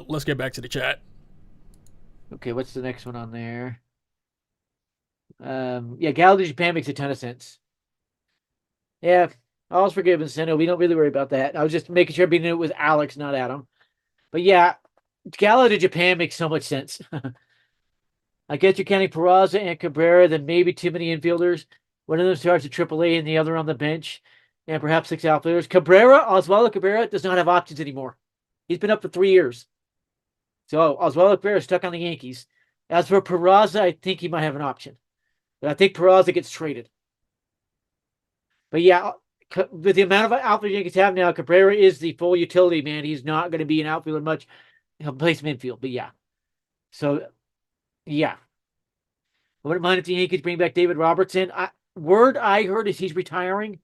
Let's get back to the chat.
Okay, what's the next one on there? Yeah, Gala to Japan makes a ton of sense. Yeah, all's forgiven, Sino. We don't really worry about that. I was just making sure being it with Alex, not Adam. But yeah, Gala to Japan makes so much sense. I guess you're counting Peraza and Cabrera, then maybe too many infielders. One of them starts at AAA and the other on the bench, and perhaps 6 outfielders. Oswaldo Cabrera does not have options anymore. He's been up for 3 years. So Oswaldo Cabrera is stuck on the Yankees. As for Peraza, I think he might have an option. But I think Peraza gets traded. But yeah, with the amount of outfield Yankees have now, Cabrera is the full utility man. He's not going to be an outfielder much. He'll play some infield, but yeah. So, yeah. I wouldn't mind if the Yankees bring back David Robertson. Word I heard is he's retiring.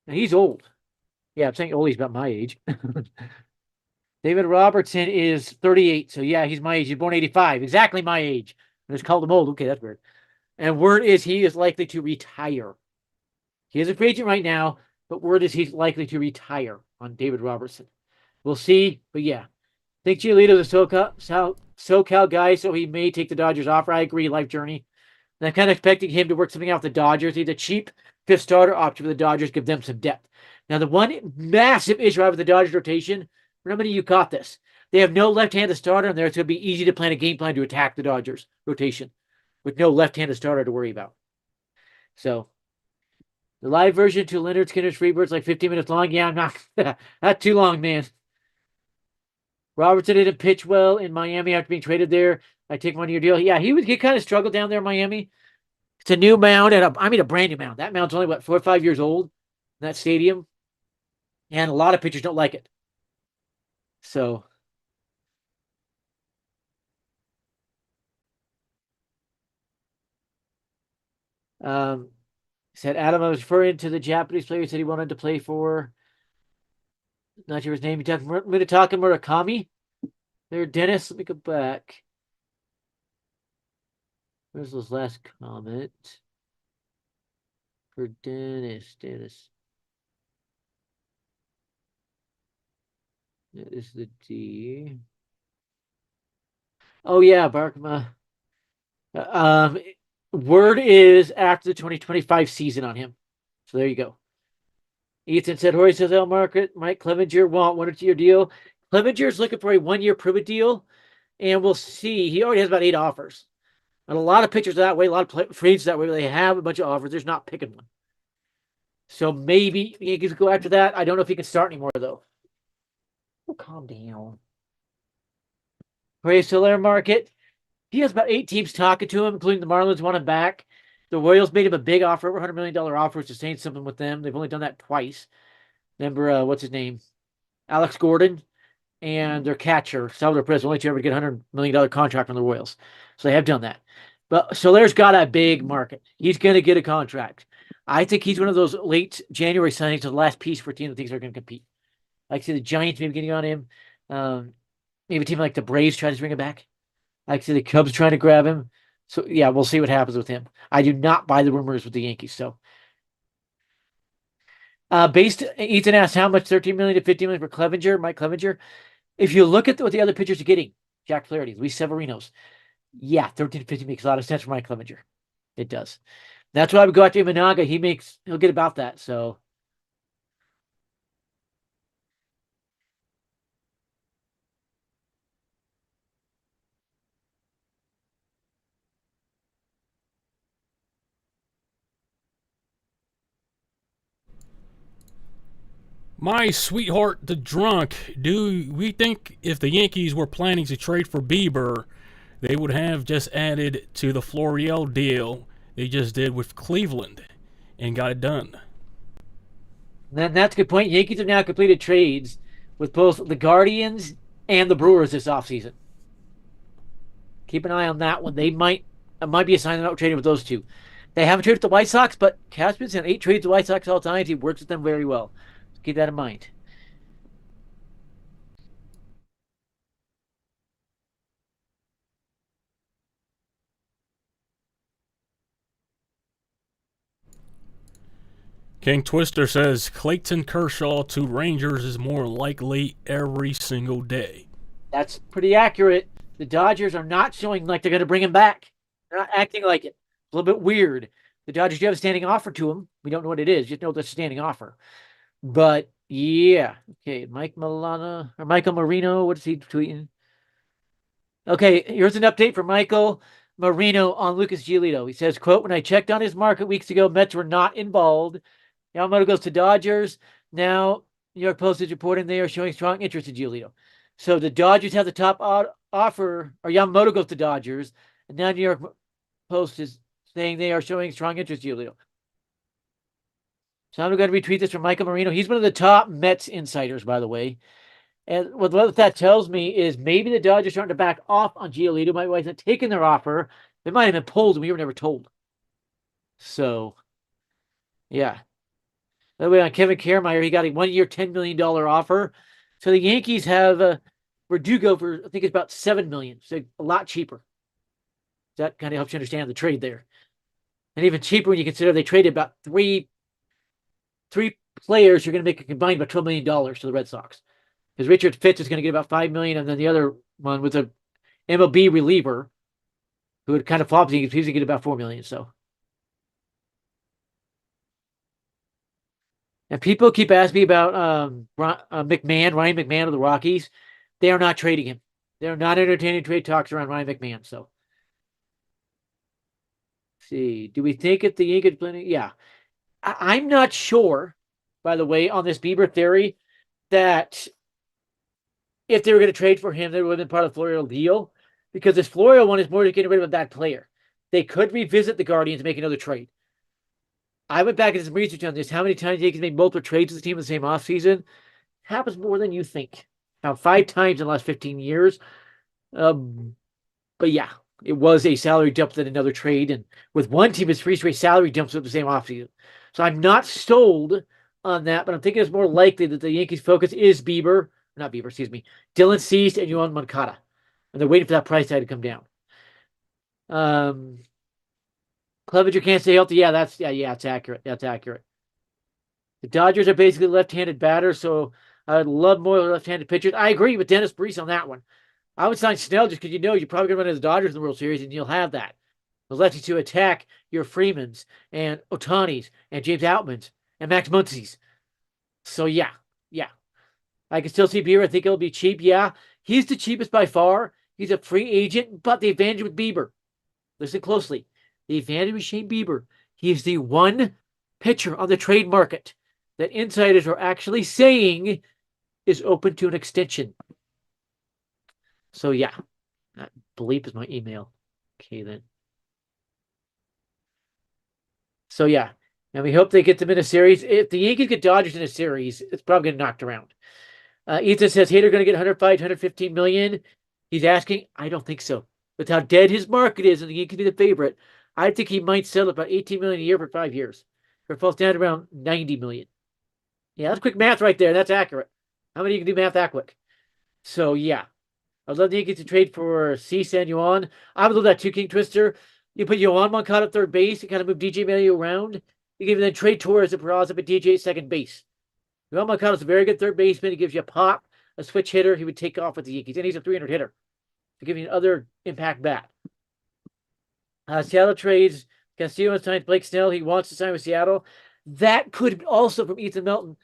Now, he's old. Yeah, I'm saying old. He's about my age. David Robertson is 38. So, yeah, he's my age. He's born 85. Exactly my age. I just called him old. Okay, that's weird. And word is he is likely to retire. He is a free agent right now, but word is he's likely to retire on David Robertson. We'll see, but yeah. I think Giolito's a SoCal guy, so he may take the Dodgers offer. I agree, life journey. And I'm kind of expecting him to work something out with the Dodgers. He's a cheap fifth starter option for the Dodgers, give them some depth. Now, the one massive issue I have with the Dodgers rotation, remember you caught this. They have no left-handed starter, and there it's going to be easy to plan a game plan to attack the Dodgers rotation with no left-handed starter to worry about. So, the live version to Leonard Skinner's Freebirds like 15 minutes long. Yeah, I'm not too long, man. Robertson didn't pitch well in Miami after being traded there. I take 1 year deal. Yeah, he kind of struggled down there in Miami. It's a new mound, and a brand new mound. That mound's only, 4 or 5 years old in that stadium. And a lot of pitchers don't like it. So. Said Adam, I was referring to the Japanese player he said he wanted to play for. Not sure his name. Munetaka Murakami. There, Dennis. Let me go back. Where's his last comment? For Dennis. That is the D. Oh, yeah, Barkma. Word is after the 2025 season on him. So there you go. Ethan said, Jorge says, market Mike Clevenger want 1 or 2 year deal. Clevenger's looking for a 1 year prove-it deal, and we'll see. He already has about 8 offers. And a lot of pitchers that way, a lot of free agents that way, they have a bunch of offers. There's not picking one. So maybe he can go after that. I don't know if he can start anymore, though. Oh, calm down. Jorge Soler market. He has about 8 teams talking to him, including the Marlins want him back. The Royals made him a big offer, over $100 million offer to sustain something with them. They've only done that twice. Remember, what's his name? Alex Gordon and their catcher, Salvador Perez, only two ever to get a $100 million contract from the Royals. So they have done that. But Soler's got a big market. He's going to get a contract. I think he's one of those late January signings to the last piece for a team that thinks they're going to compete. I see the Giants maybe getting on him. Maybe a team like the Braves trying to bring him back. I see the Cubs trying to grab him. So yeah, we'll see what happens with him. I do not buy the rumors with the Yankees. So, Ethan asked how much 13 million to 15 million for Clevenger, Mike Clevenger. If you look at what the other pitchers are getting, Jack Flaherty, Luis Severino's, yeah, 13 to 15 makes a lot of sense for Mike Clevenger. It does. That's why I would go after Imanaga. He'll get about that. So.
My sweetheart, the drunk. Do we think if the Yankees were planning to trade for Bieber, they would have just added to the Florial deal they just did with Cleveland and got it done?
That's a good point. Yankees have now completed trades with both the Guardians and the Brewers this offseason. Keep an eye on that one. It might be a sign they're not trading with those two. They haven't traded with the White Sox, but Caspin's had 8 trades with the White Sox all time. He works with them very well. So keep that in mind.
King Twister says Clayton Kershaw to Rangers is more likely every single day.
That's pretty accurate. The Dodgers are not showing like they're going to bring him back. They're not acting like it. A little bit weird. The Dodgers do have a standing offer to him. We don't know what it is. Just know the standing offer. But yeah. Okay, Michael Marino. What is he tweeting? Okay, here's an update from Michael Marino on Lucas Giolito. He says, quote, when I checked on his market weeks ago, Mets were not involved. Yamamoto goes to Dodgers. Now, New York Post is reporting they are showing strong interest in Giolito. So the Dodgers have the top offer, or Yamamoto goes to Dodgers, and now New York Post is saying they are showing strong interest in Giolito. So I'm going to retweet this from Michael Marino. He's one of the top Mets insiders, by the way. And what that tells me is maybe the Dodgers are starting to back off on Giolito. My wife's not taking their offer. They might have been pulled and we were never told. So, yeah. By the way, on Kevin Kiermaier, he got a 1-year, $10 million offer. So the Yankees have Verdugo for, I think it's about $7 million. So a lot cheaper. That kind of helps you understand the trade there. And even cheaper when you consider they traded about three players who are going to make a combined about $12 million to the Red Sox. Because Richard Fitz is going to get about $5 million, and then the other one was a MLB reliever who had kind of flopped. He's going to get about $4 million. So, and people keep asking me about Ryan McMahon of the Rockies. They are not trading him. They are not entertaining trade talks around Ryan McMahon. So, let's see, do we think if the Yankees planning? Yeah, I'm not sure. By the way, on this Bieber theory, that if they were going to trade for him, they would have been part of the Florial deal, because this Florial one is more to get rid of a bad player. They could revisit the Guardians and make another trade. I went back and did some research on this. How many times Yankees made multiple trades with the team in the same offseason? Happens more than you think. Now, 5 times in the last 15 years. But yeah, it was a salary dump than another trade. And with one team, it's 3 straight salary dumps with the same offseason. So I'm not sold on that, but I'm thinking it's more likely that the Yankees' focus is Dylan Cease and Yohan Moncada. And they're waiting for that price tag to come down. Clevenger can't stay healthy. Yeah, it's accurate. That's accurate. The Dodgers are basically left-handed batters, so I would love more left-handed pitchers. I agree with Dennis Brees on that one. I would sign Snell just because you're probably going to run into the Dodgers in the World Series, and you'll have that. Those lefties to attack your Freemans and Otanis and James Outmans and Max Muncy's. So, yeah. I can still see Bieber. I think it'll be cheap. Yeah, he's the cheapest by far. He's a free agent, but the advantage with Bieber. Listen closely. The advantage with Shane Bieber. He is the one pitcher on the trade market that insiders are actually saying is open to an extension. So, yeah. That bleep is my email. Okay, then. So, yeah. And we hope they get them in a series. If the Yankees get Dodgers in a series, it's probably going to knock around. Ethan says, Hader going to get 105, 115 million. He's asking, I don't think so. with how dead his market is, and he could be the favorite, I think he might sell about $18 million a year for 5 years. Or it falls down to around $90 million. Yeah, that's quick math right there. That's accurate. How many of you can do math that quick? So yeah, I'd love the Yankees to trade for Cease and Yuan. I would love that 2-king twister. You put Yuan Moncada at third base. You kind of move DJ Mayo around. You can then trade Torres and Peraza up at DJ at second base. Yuan Moncada is a very good third baseman. He gives you a pop, a switch hitter. He would take off with the Yankees, and he's a 300 hitter to give you another impact bat. Seattle trades Castillo and signs Blake Snell. He wants to sign with Seattle. That could also, from Ethan Melton,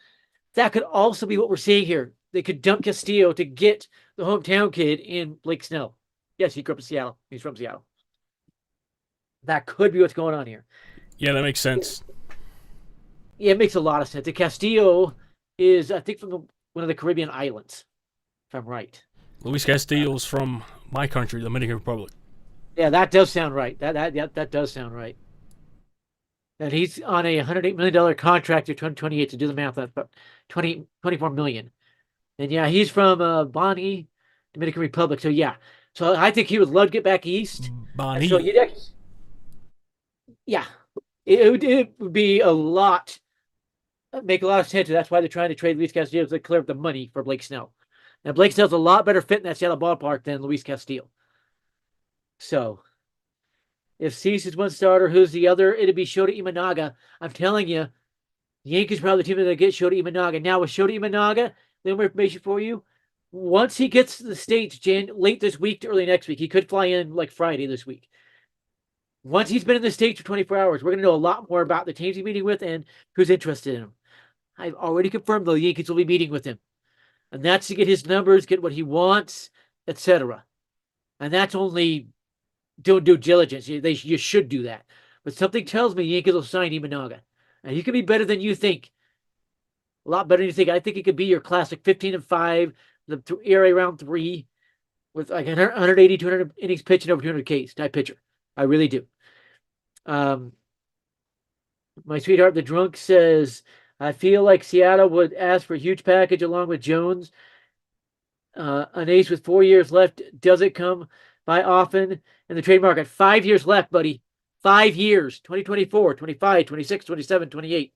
that could also be what we're seeing here. They could dump Castillo to get the hometown kid in Blake Snell. Yes, he grew up in Seattle. He's from Seattle. That could be what's going on here.
Yeah, that makes sense.
Yeah, it makes a lot of sense. And Castillo is, I think, from one of the Caribbean islands, if I'm right.
Luis Castillo's from my country, Dominican Republic.
Yeah, that does sound right. That does sound right. And he's on a $108 million contract through 2028 to do the math. That's about $24 million. And yeah, he's from Bonnie, Dominican Republic. So yeah, so I think he would love to get back east.
Bonnie.
So yeah, it would be a lot, make a lot of sense. That's why they're trying to trade Luis Castillo to clear up the money for Blake Snell. And Blake Snell's a lot better fit in that Seattle ballpark than Luis Castillo. So, if Cease is one starter, who's the other? It'd be Shota Imanaga. I'm telling you, the Yankees probably the team that get Shota Imanaga. Now, with Shota Imanaga, a little more information for you. Once he gets to the States, late this week to early next week, he could fly in like Friday this week. Once he's been in the States for 24 hours, we're going to know a lot more about the teams he's meeting with and who's interested in him. I've already confirmed, though, the Yankees will be meeting with him. And that's to get his numbers, get what he wants, etc. And that's only doing due diligence. You should do that. But something tells me Yankees will sign Imanaga. And he could be better than you think. A lot better than you think. I think he could be your classic 15-5, the ERA around 3, with like 180, 200 innings pitching over 200 Ks type pitcher. I really do. My sweetheart, the drunk, says, I feel like Seattle would ask for a huge package along with Jones. An ace with 4 years left doesn't come by often in the trade market. 5 years left, buddy. 5 years. 2024, 25, 26, 27, 28.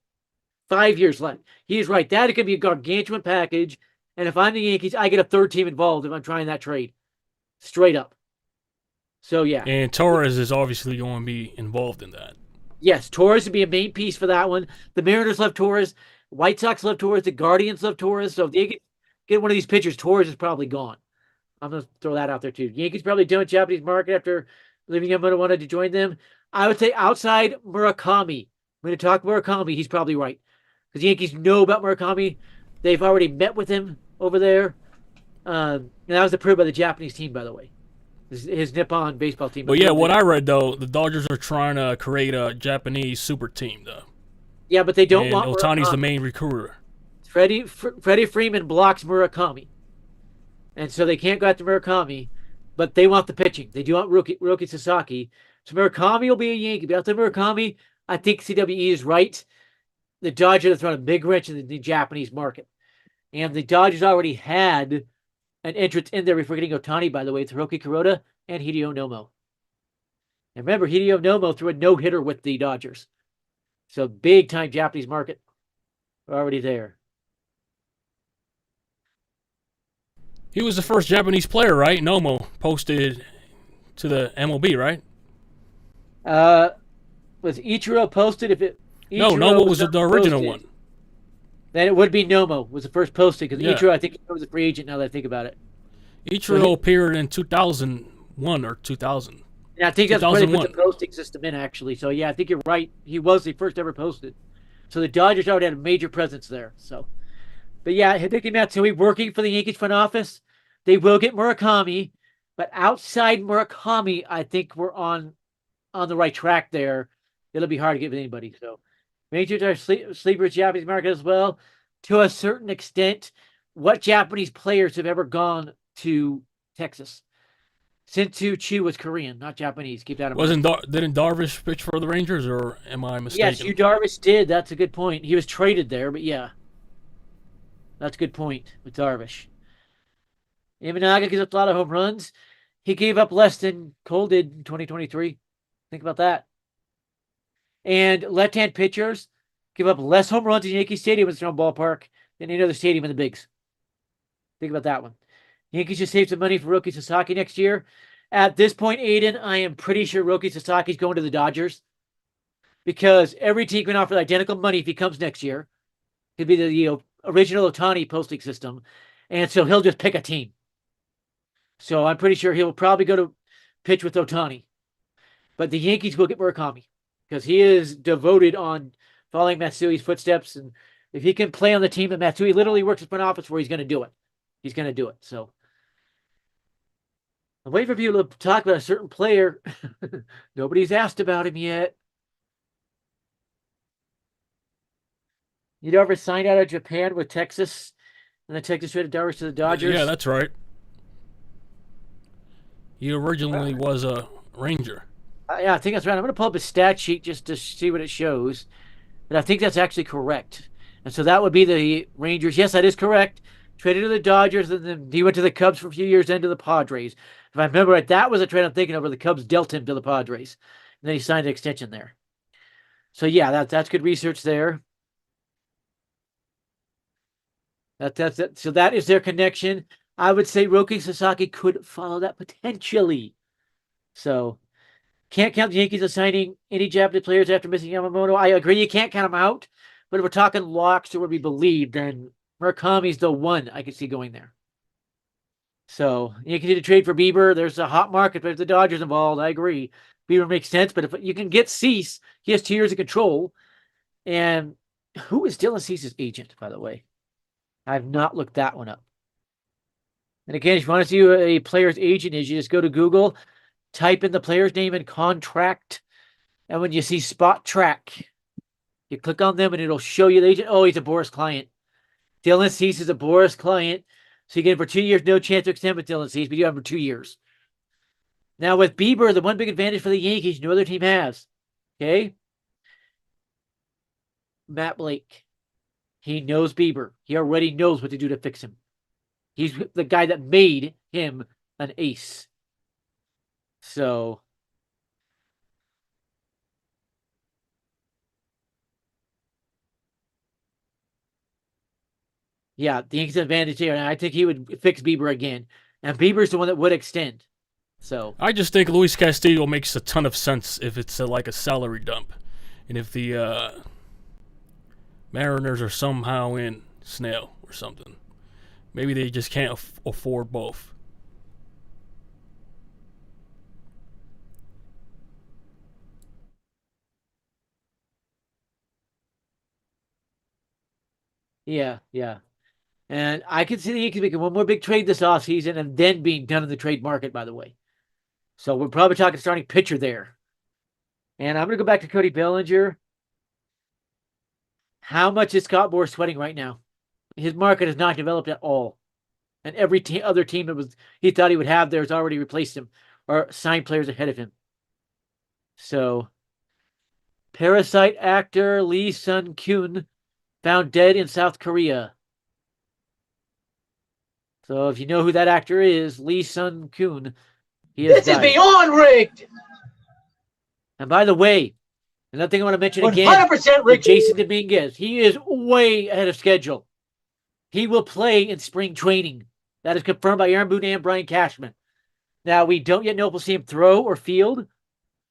5 years left. He's right. That could be a gargantuan package. And if I'm the Yankees, I get a third team involved if I'm trying that trade. Straight up. So, yeah.
And Torres is obviously going to be involved in that.
Yes, Torres would be a main piece for that one. The Mariners love Torres. White Sox love Torres. The Guardians love Torres. So if they get one of these pitchers, Torres is probably gone. I'm going to throw that out there, too. Yankees probably don't Japanese market after leaving Yamamoto wanted to join them. I would say outside Murakami. I'm going to talk Murakami. He's probably right. Because the Yankees know about Murakami. They've already met with him over there. And that was approved by the Japanese team, by the way. His Nippon baseball team.
But yeah, what I read, though, the Dodgers are trying to create a Japanese super team, though.
Yeah, but they don't
and
want
Ohtani's
Murakami.
the main recruiter.
Freddie Freeman blocks Murakami. And so they can't go after Murakami, but they want the pitching. They do want Roki Sasaki. So Murakami will be a Yankee. But after Murakami, I think CWE is right. The Dodgers are throwing a big wrench in the Japanese market. And the Dodgers already had an entrance in there before getting Ohtani, by the way, with Hiroki Kuroda and Hideo Nomo. And remember, Hideo Nomo threw a no-hitter with the Dodgers. So big-time Japanese market already there.
He was the first Japanese player, right? Nomo posted to the MLB, right?
Was Ichiro posted?
No,
Ichiro
Nomo was the original
posted,
one.
Then it would be Nomo was the first posted because
Yeah.
Ichiro, I think, was a free agent now that I think about it.
Ichiro appeared in 2001 or 2000.
Yeah, I think that's where they put the
2001.
posting system in, actually. So, yeah, I think you're right. He was the first ever posted. So the Dodgers already had a major presence there. So, but yeah, Hideki Matsui working for the Yankees front office. They will get Murakami, but outside Murakami, I think we're on the right track there. It'll be hard to get with anybody. So, Rangers are sleepers Japanese market as well. To a certain extent, what Japanese players have ever gone to Texas? Shinsu Chu was Korean, not Japanese. Keep that in mind.
Didn't Darvish pitch for the Rangers, or am I mistaken?
Yes, Yu Darvish did. That's a good point. He was traded there, but yeah. That's a good point with Darvish. Imanaga gives up a lot of home runs. he gave up less than Cole did in 2023. Think about that. And left-hand pitchers give up less home runs in Yankee Stadium in Stone Ballpark than any other stadium in the bigs. Think about that one. Yankees just save some money for Roki Sasaki next year. At this point, Aiden, I am pretty sure Roki Sasaki's going to the Dodgers because every team can offer identical money if he comes next year. He'll be the original Ohtani posting system, and so he'll just pick a team. So I'm pretty sure he'll probably go to pitch with Ohtani. But the Yankees will get Murakami because he is devoted on following Matsui's footsteps. And if he can play on the team that Matsui literally works in front office for, he's going to do it. He's going to do it. So I'm waiting for people to talk about a certain player. Nobody's asked about him yet. You'd ever signed out of Japan with Texas, and then Texas traded Darvish to the Dodgers?
Yeah, that's right. He originally was a Ranger.
Yeah, I think that's right. I'm going to pull up his stat sheet just to see what it shows. But I think that's actually correct. And so that would be the Rangers. Yes, that is correct. Traded to the Dodgers, and then he went to the Cubs for a few years, then to the Padres. If I remember right, that was a trade I'm thinking of where the Cubs dealt him to the Padres. And then he signed an extension there. So yeah, that's good research there. That's it. So that is their connection. I would say Roki Sasaki could follow that potentially. So can't count the Yankees as signing any Japanese players after missing Yamamoto. I agree you can't count them out. But if we're talking locks or what we believe, then Murakami's the one I could see going there. So you can do the trade for Bieber. There's a hot market, but if the Dodgers involved, I agree. Bieber makes sense. But if you can get Cease, he has 2 years of control. And who is Dylan Cease's agent, by the way? I've not looked that one up. And again, if you want to see who a player's agent is, you just go to Google, type in the player's name and contract, and when you see Spot Track, you click on them and it'll show you the agent. Oh, he's a Boris client. Dylan Cease is a Boris client. So you get him for 2 years, no chance to extend with Dylan Cease, but you have him for 2 years. Now with Bieber, the one big advantage for the Yankees, no other team has. Okay? Matt Blake. He knows Bieber. He already knows what to do to fix him. He's the guy that made him an ace. So yeah, the Yankees advantage here. And I think he would fix Bieber again. And Bieber's the one that would extend. So
I just think Luis Castillo makes a ton of sense if it's like a salary dump. And if the Mariners are somehow in Snell or something. Maybe they just can't afford both.
yeah. And I can see the Yankees making one more big trade this offseason and then being done in the trade market, by the way. So we're probably talking starting pitcher there. And I'm going to go back to Cody Bellinger. How much is Scott Boras sweating right now? His market has not developed at all. And every other team that he thought he would have there has already replaced him or signed players ahead of him. So, Parasite actor Lee Sun-kyun found dead in South Korea. So if you know who that actor is, Lee Sun-kyun, he is
This is beyond rigged.
And by the way, another thing I want to mention again,
100%
with
rigged.
Jason Dominguez, he is way ahead of schedule. He will play in spring training. That is confirmed by Aaron Boone and Brian Cashman. Now, we don't yet know if we'll see him throw or field,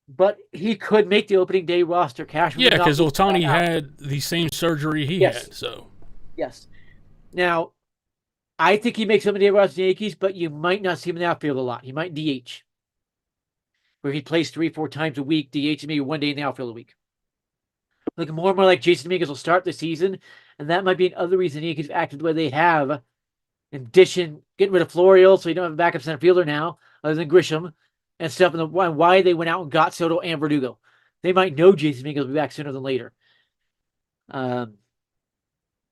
but he could make the opening day roster. Cashman,
Yeah, because Ohtani had the same surgery he had. So
yes. Now, I think he makes opening day roster the Yankees, but you might not see him in the outfield a lot. He might DH, where he plays 3-4 times a week, DH, and maybe 1 day in the outfield a week. Looking more and more like Jason Dominguez will start the season, and that might be another reason the Yankees acted the way they have. In addition, getting rid of Florial, so you don't have a backup center fielder now, other than Grisham, and stuff, and why they went out and got Soto and Verdugo. They might know Jason Dominguez will be back sooner than later.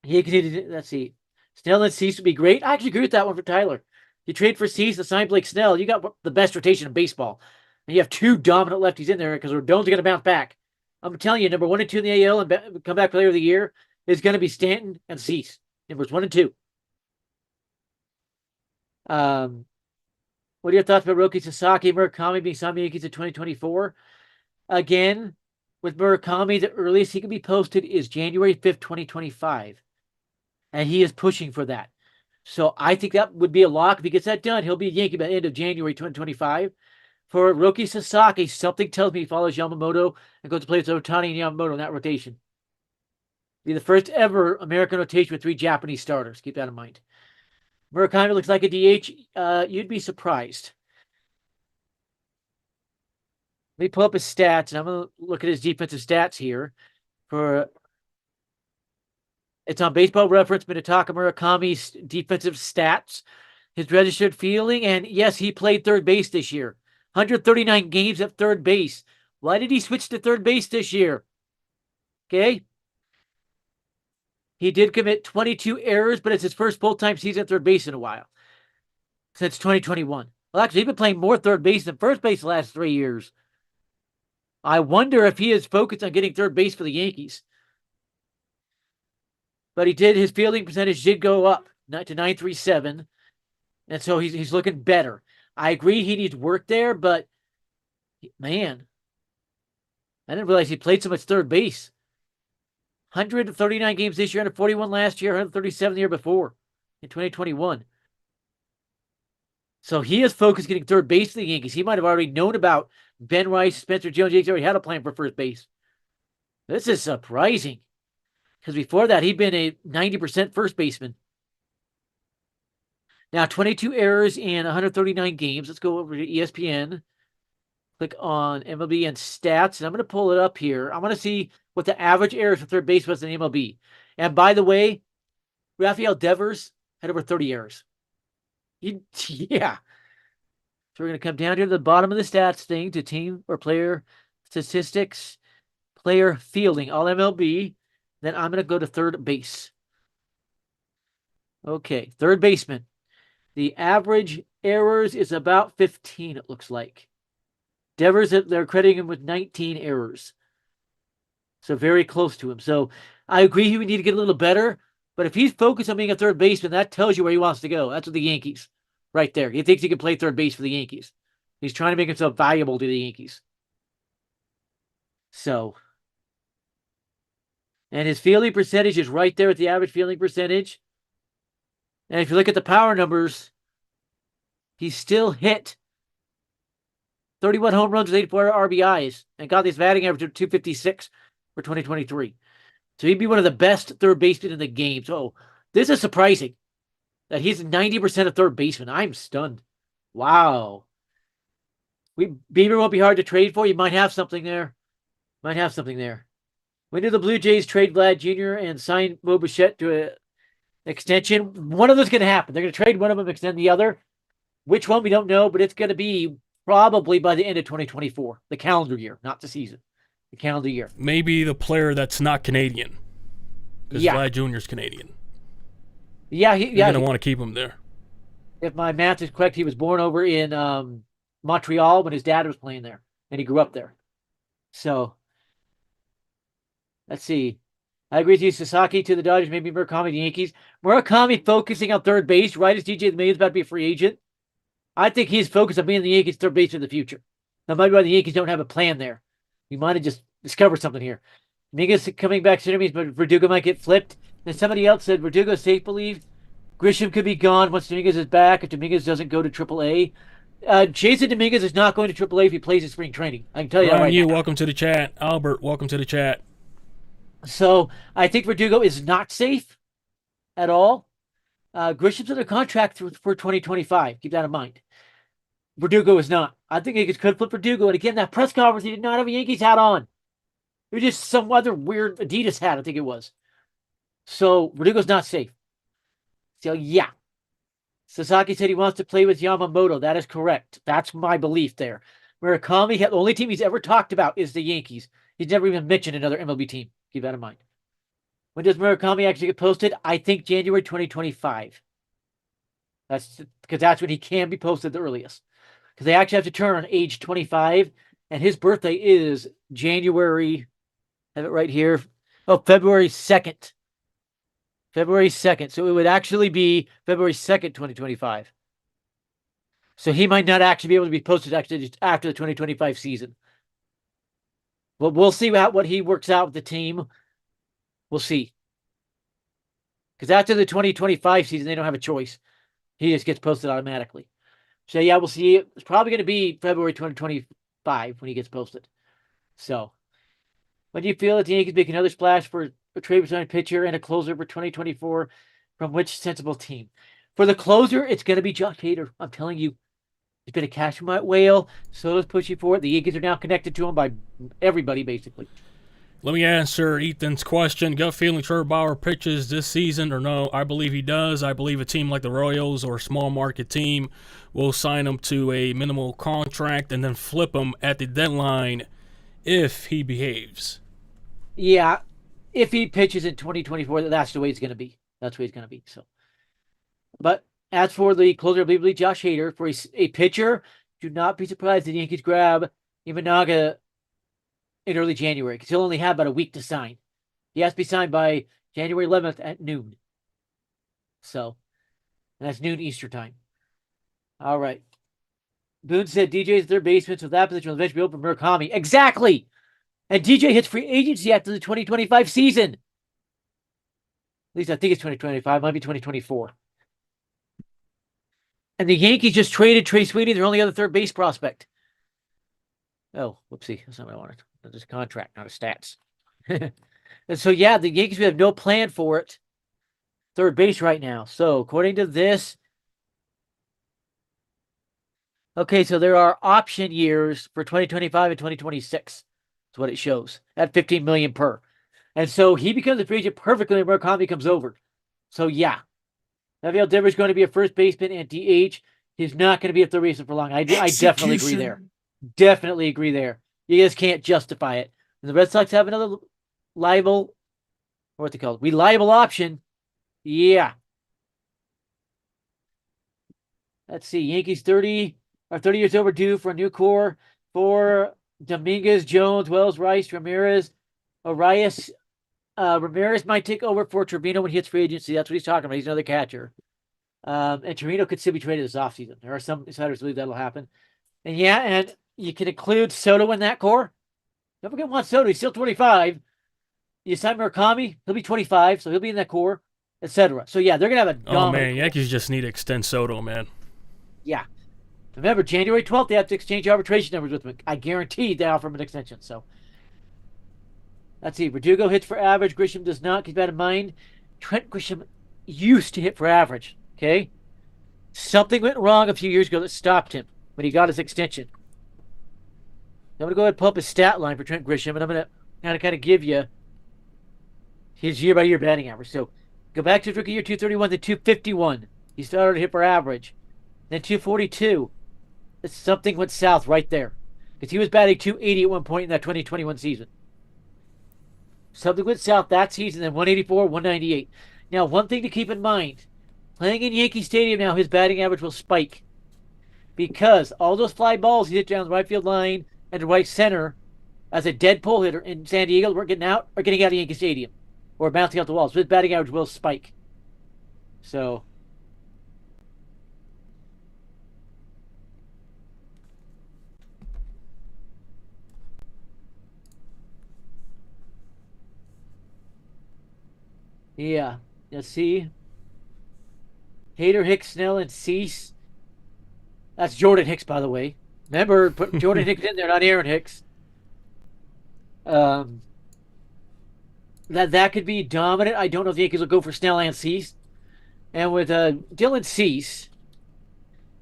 He continued, let's see. Snell and Cease would be great. I actually agree with that one for Tyler. You trade for Cease to sign Blake Snell, you got the best rotation in baseball. And you have 2 dominant lefties in there because Rodon's going to bounce back. I'm telling you, number 1 and 2 in the AL and comeback player of the year is going to be Stanton and Cease. Numbers 1 and 2. What are your thoughts about Roki Sasaki, Murakami being signed by the Yankees in 2024? Again, with Murakami, the earliest he can be posted is January 5th, 2025. And he is pushing for that. So I think that would be a lock. If he gets that done, he'll be a Yankee by the end of January 2025. For Roki Sasaki, something tells me he follows Yamamoto and goes to play with Otani and Yamamoto in that rotation. Be the first ever American rotation with 3 Japanese starters. Keep that in mind. Murakami looks like a DH. You'd be surprised. Let me pull up his stats, and I'm going to look at his defensive stats here. It's on Baseball Reference, Minataka Murakami's defensive stats, his registered fielding, and yes, he played third base this year. 139 games at third base. Why did he switch to third base this year? Okay. He did commit 22 errors, but it's his first full-time season at third base in a while. Since 2021. Well, actually, he's been playing more third base than first base the last 3 years. I wonder if he is focused on getting third base for the Yankees. But his fielding percentage did go up to 937. And so he's looking better. I agree he needs work there, but man, I didn't realize he played so much third base. 139 games this year, 141 last year, 137 the year before in 2021. So he is focused getting third base for the Yankees. He might have already known about Ben Rice, Spencer Jones. Yankees already had a plan for first base. This is surprising. Because before that, he'd been a 90% first baseman. Now, 22 errors in 139 games. Let's go over to ESPN. Click on MLB and stats. And I'm going to pull it up here. I want to see what the average errors for third base was in the MLB. And by the way, Rafael Devers had over 30 errors. Yeah. So we're going to come down here to the bottom of the stats thing to team or player statistics, player fielding, all MLB. Then I'm going to go to third base. Okay, third baseman. The average errors is about 15, it looks like. Devers, they're crediting him with 19 errors. So very close to him. So I agree he would need to get a little better. But if he's focused on being a third baseman, that tells you where he wants to go. That's with the Yankees. Right there. He thinks he can play third base for the Yankees. He's trying to make himself valuable to the Yankees. So. And his fielding percentage is right there at the average fielding percentage. And if you look at the power numbers, he's still hit 31 home runs with 84 RBIs and got this batting average of 256 for 2023. So he'd be one of the best third basemen in the game. So this is surprising that he's 90% of third baseman. I'm stunned. Wow. Bieber won't be hard to trade for. You might have something there. When do the Blue Jays trade Vlad Jr. and sign Bo Bichette to an extension? One of those is going to happen. They're going to trade one of them, extend the other. Which one, we don't know, but it's going to be probably by the end of 2024. The calendar year, not the season. The calendar year.
Maybe the player that's not Canadian. Because Vlad Jr. is Canadian.
Yeah,
You're going to want to keep him there.
If my math is correct, he was born over in Montreal when his dad was playing there, and he grew up there. So, let's see. I agree with you. Sasaki to the Dodgers, maybe Murakami to the Yankees. Murakami focusing on third base, right as DJ LeMahieu's about to be a free agent. I think he's focused on being the Yankees' third base in the future. That might be why the Yankees don't have a plan there. We might have just discovered something here. Dominguez coming back to means, but Verdugo might get flipped. And somebody else said Verdugo's safe, believe. Grisham could be gone once Dominguez is back if Dominguez doesn't go to AAA. Jason Dominguez is not going to AAA if he plays in spring training. I can tell you that right now.
Welcome to the chat. Albert, welcome to the chat.
So I think Verdugo is not safe at all. Grisham's under contract for 2025. Keep that in mind. Verdugo is not. I think he could flip Verdugo. And again, that press conference, he did not have a Yankees hat on. It was just some other weird Adidas hat, I think it was. So Verdugo's not safe. So yeah. Sasaki said he wants to play with Yamamoto. That is correct. That's my belief there. Murakami, the only team he's ever talked about is the Yankees. He's never even mentioned another MLB team. Keep that in mind. When does Murakami actually get posted? I think January 2025. That's because that's when he can be posted the earliest. Because they actually have to turn on age 25, and his birthday is January. I have it right here. Oh, February 2nd. February 2nd. So it would actually be February 2nd, 2025. So he might not actually be able to be posted actually after the 2025 season. Well, we'll see what he works out with the team. We'll see. Because after the 2025 season, they don't have a choice. He just gets posted automatically. So, yeah, we'll see. It's probably going to be February 2025 when he gets posted. So, when do you feel that the Yankees make another splash for a trade return pitcher and a closer for 2024 from which sensible team? For the closer, it's going to be Josh Hader. I'm telling you. He's been a cash whale. Soto's pushing for it. The Yankees are now connected to him by everybody, basically.
Let me answer Ethan's question. Gut feeling Trevor Bauer pitches this season or no? I believe he does. I believe a team like the Royals or a small market team will sign him to a minimal contract and then flip him at the deadline if he behaves.
Yeah, if he pitches in 2024, that's the way it's going to be. That's the way it's going to be. So, but as for the closer, I believe Josh Hader, for a pitcher, do not be surprised if the Yankees grab Imanaga in early January, because he'll only have about a week to sign. He has to be signed by January 11th at noon. So, and that's noon Eastern time. All right. Boone said DJ's third baseman, so that position will eventually be open for Murakami. Exactly! And DJ hits free agency after the 2025 season. At least I think it's 2025. Might be 2024. And the Yankees just traded Trey Sweeney, their only other third base prospect. Oh, whoopsie. That's not what I wanted. That's his contract, not his stats. And so, yeah, the Yankees have no plan for it. Third base right now. So, according to this, okay, so there are option years for 2025 and 2026. That's what it shows at $15 million per. And so he becomes a free agent perfectly when Murakami comes over. So, yeah. Javier Devers is going to be a first baseman and DH. He's not going to be a third baseman for long. I definitely agree there. Definitely agree there. You just can't justify it. And the Red Sox have another reliable option. Yeah. Let's see. Yankees 30 years overdue for a new core for Dominguez, Jones, Wells, Rice, Ramirez, Arias. Ramirez might take over for Trevino when he hits free agency. That's what he's talking about. He's another catcher. And Trevino could still be traded this offseason. There are some insiders believe that'll happen. And yeah, and you can include Soto in that core. Don't forget Juan Soto. He's still 25. You sign Murakami, he'll be 25, so he'll be in that core, etc. So yeah, they're gonna have a dominant.
Oh man, Yankees just need to extend Soto, man.
Yeah. Remember, January 12th, they have to exchange arbitration numbers with him. I guarantee they offer him an extension. So let's see. Verdugo hits for average. Grisham does not. Keep that in mind. Trent Grisham used to hit for average. Okay? Something went wrong a few years ago that stopped him when he got his extension. I'm going to go ahead and pull up his stat line for Trent Grisham, and I'm going to kind of give you his year-by-year batting average. So go back to his rookie year, 231 to 251. He started to hit for average. Then 242. Something went south right there. Because he was batting 280 at one point in that 2021 season. Something went south that season, then 184, 198. Now, one thing to keep in mind. Playing in Yankee Stadium now, his batting average will spike. Because all those fly balls he hit down the right field line and the right center as a dead pull hitter in San Diego are getting out of Yankee Stadium. Or bouncing out the walls. So his batting average will spike. So yeah. Let's see. Hader, Hicks, Snell, and Cease. That's Jordan Hicks, by the way. Remember, put Jordan Hicks in there, not Aaron Hicks. That could be dominant. I don't know if the Yankees will go for Snell and Cease. And with Dylan Cease,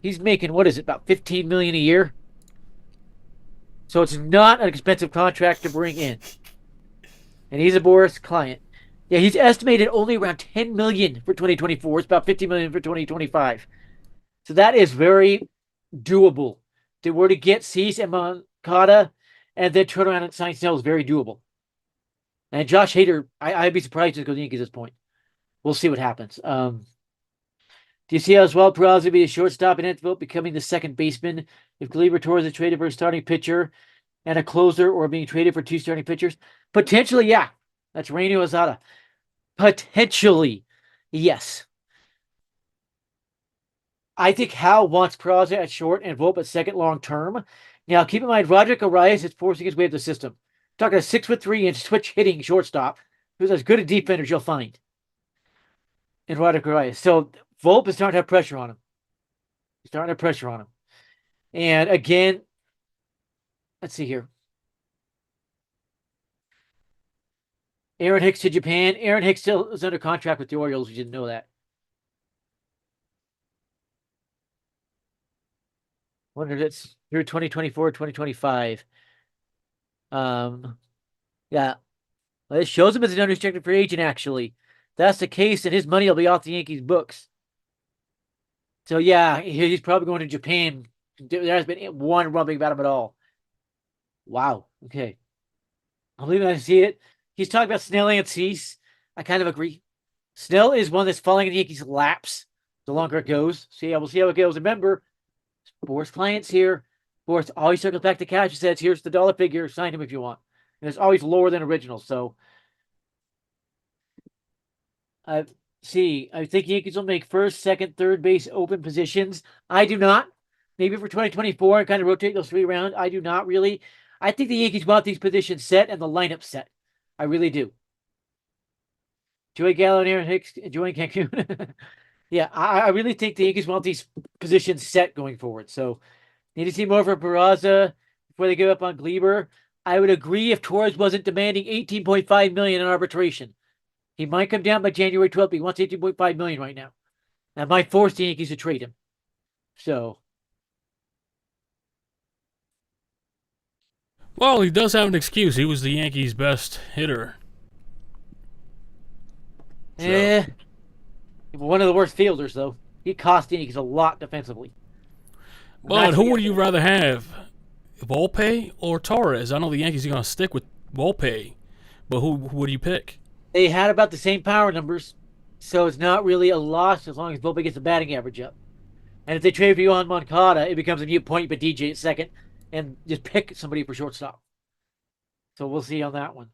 he's making, what is it, about $15 million a year? So it's not an expensive contract to bring in. And he's a Boris client. Yeah, he's estimated only around $10 million for 2024. It's about $50 million for 2025. So that is very doable. They were to get Cease and Moncada and then turn around and sign Snell is very doable. And Josh Hader, I'd be surprised to go to the Yankees at this point. We'll see what happens. Do you see how as well Peralta will be a shortstop in infield, becoming the second baseman if Gleyber Torres is traded for a starting pitcher and a closer, or being traded for two starting pitchers? Potentially, yeah. That's Rainy Ozada. Potentially, yes. I think Hal wants Peraza at short and Volpe at second long term. Now, keep in mind, Roderick Arias is forcing his way up the system. Talking a 6'3" switch hitting shortstop who's as good a defender as you'll find in Roderick Arias. So Volpe is starting to have pressure on him. He's starting to have pressure on him. And again, let's see here. Aaron Hicks to Japan. Aaron Hicks still is under contract with the Orioles. You didn't know that. Wonder if it's through 2024, 2025. Yeah. Well, it shows him as an unrestricted free agent, actually. If that's the case, then his money will be off the Yankees' books. So, yeah, he's probably going to Japan. There has been one rumbling about him at all. Wow. Okay. I believe I see it. He's talking about Snell and Cease. I kind of agree. Snell is one that's falling in the Yankees' laps the longer it goes. So, yeah, we'll see how it goes. Remember, sports clients here. Sports always circles back to cash and says, here's the dollar figure. Sign him if you want. And it's always lower than original. So, I think Yankees will make first, second, third base open positions. I do not. Maybe for 2024 and kind of rotate those three around. I do not really. I think the Yankees want these positions set and the lineup set. I really do. Joey Gallo and Aaron Hicks enjoying Cancun. Yeah, I really think the Yankees want these positions set going forward. So need to see more for Peraza before they give up on Gleber. I would agree if Torres wasn't demanding $18.5 million in arbitration. He might come down by January 12th. But he wants $18.5 million right now. That might force the Yankees to trade him. So.
Well, he does have an excuse. He was the Yankees' best hitter.
So. One of the worst fielders, though. He cost the Yankees a lot defensively.
But who would you rather have? Volpe or Torres? I know the Yankees are going to stick with Volpe, but who would you pick?
They had about the same power numbers, so it's not really a loss as long as Volpe gets the batting average up. And if they trade for Yohan Moncada, it becomes a mute point, but DJ at second, and just pick somebody for shortstop. So we'll see on that one.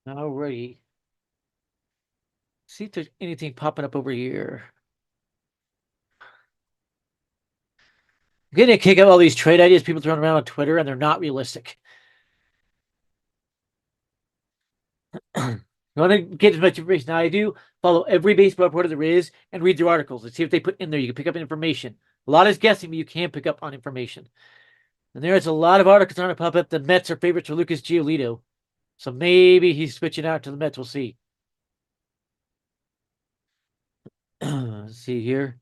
Alrighty. See if there's anything popping up over here. I'm getting a kick out of all these trade ideas people throwing around on Twitter, and they're not realistic. You want to get as much information. Now, I do follow every baseball reporter there is and read their articles and see if they put in there. You can pick up information. A lot is guessing, but you can pick up on information. And there's a lot of articles trying to pop up. The Mets are favorites for Lucas Giolito. So maybe he's switching out to the Mets. We'll see. Let's see here.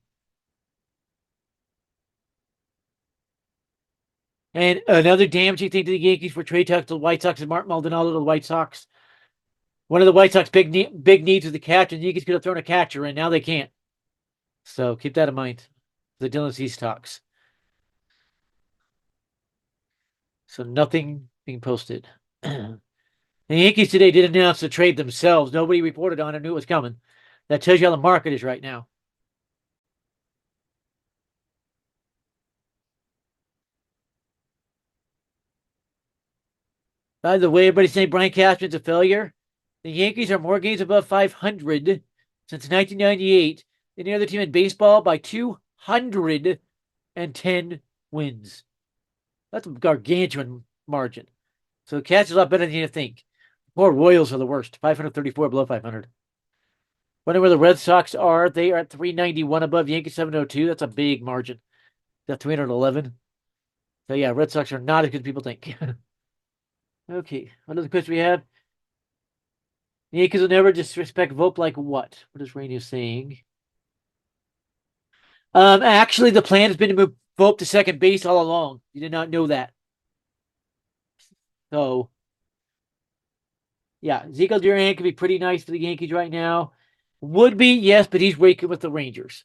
And another damaging thing to the Yankees for trade talks to the White Sox and Martin Maldonado to the White Sox. One of the White Sox big needs is the catcher. The Yankees could have thrown a catcher, and now they can't. So keep that in mind. The Dylan Cease talks. So nothing being posted. The Yankees today did announce the trade themselves. Nobody reported on it, knew it was coming. That tells you how the market is right now. By the way, everybody's saying Brian Cashman's a failure. The Yankees are more games above 500 since 1998 than any other team in baseball by 210 wins. That's a gargantuan margin. So the Cats is a lot better than you think. Poor Royals are the worst. 534 below 500. Wonder where the Red Sox are. They are at 391 above Yankees 702. That's a big margin. That's 311. So yeah, Red Sox are not as good as people think. Okay, what other question we have? The Yankees will never disrespect Volpe like what? What is Rainey saying? Actually, the plan has been to move Volpe to second base all along. You did not know that. So, yeah, Zico Duran could be pretty nice for the Yankees right now. Would be, yes, but he's raking with the Rangers.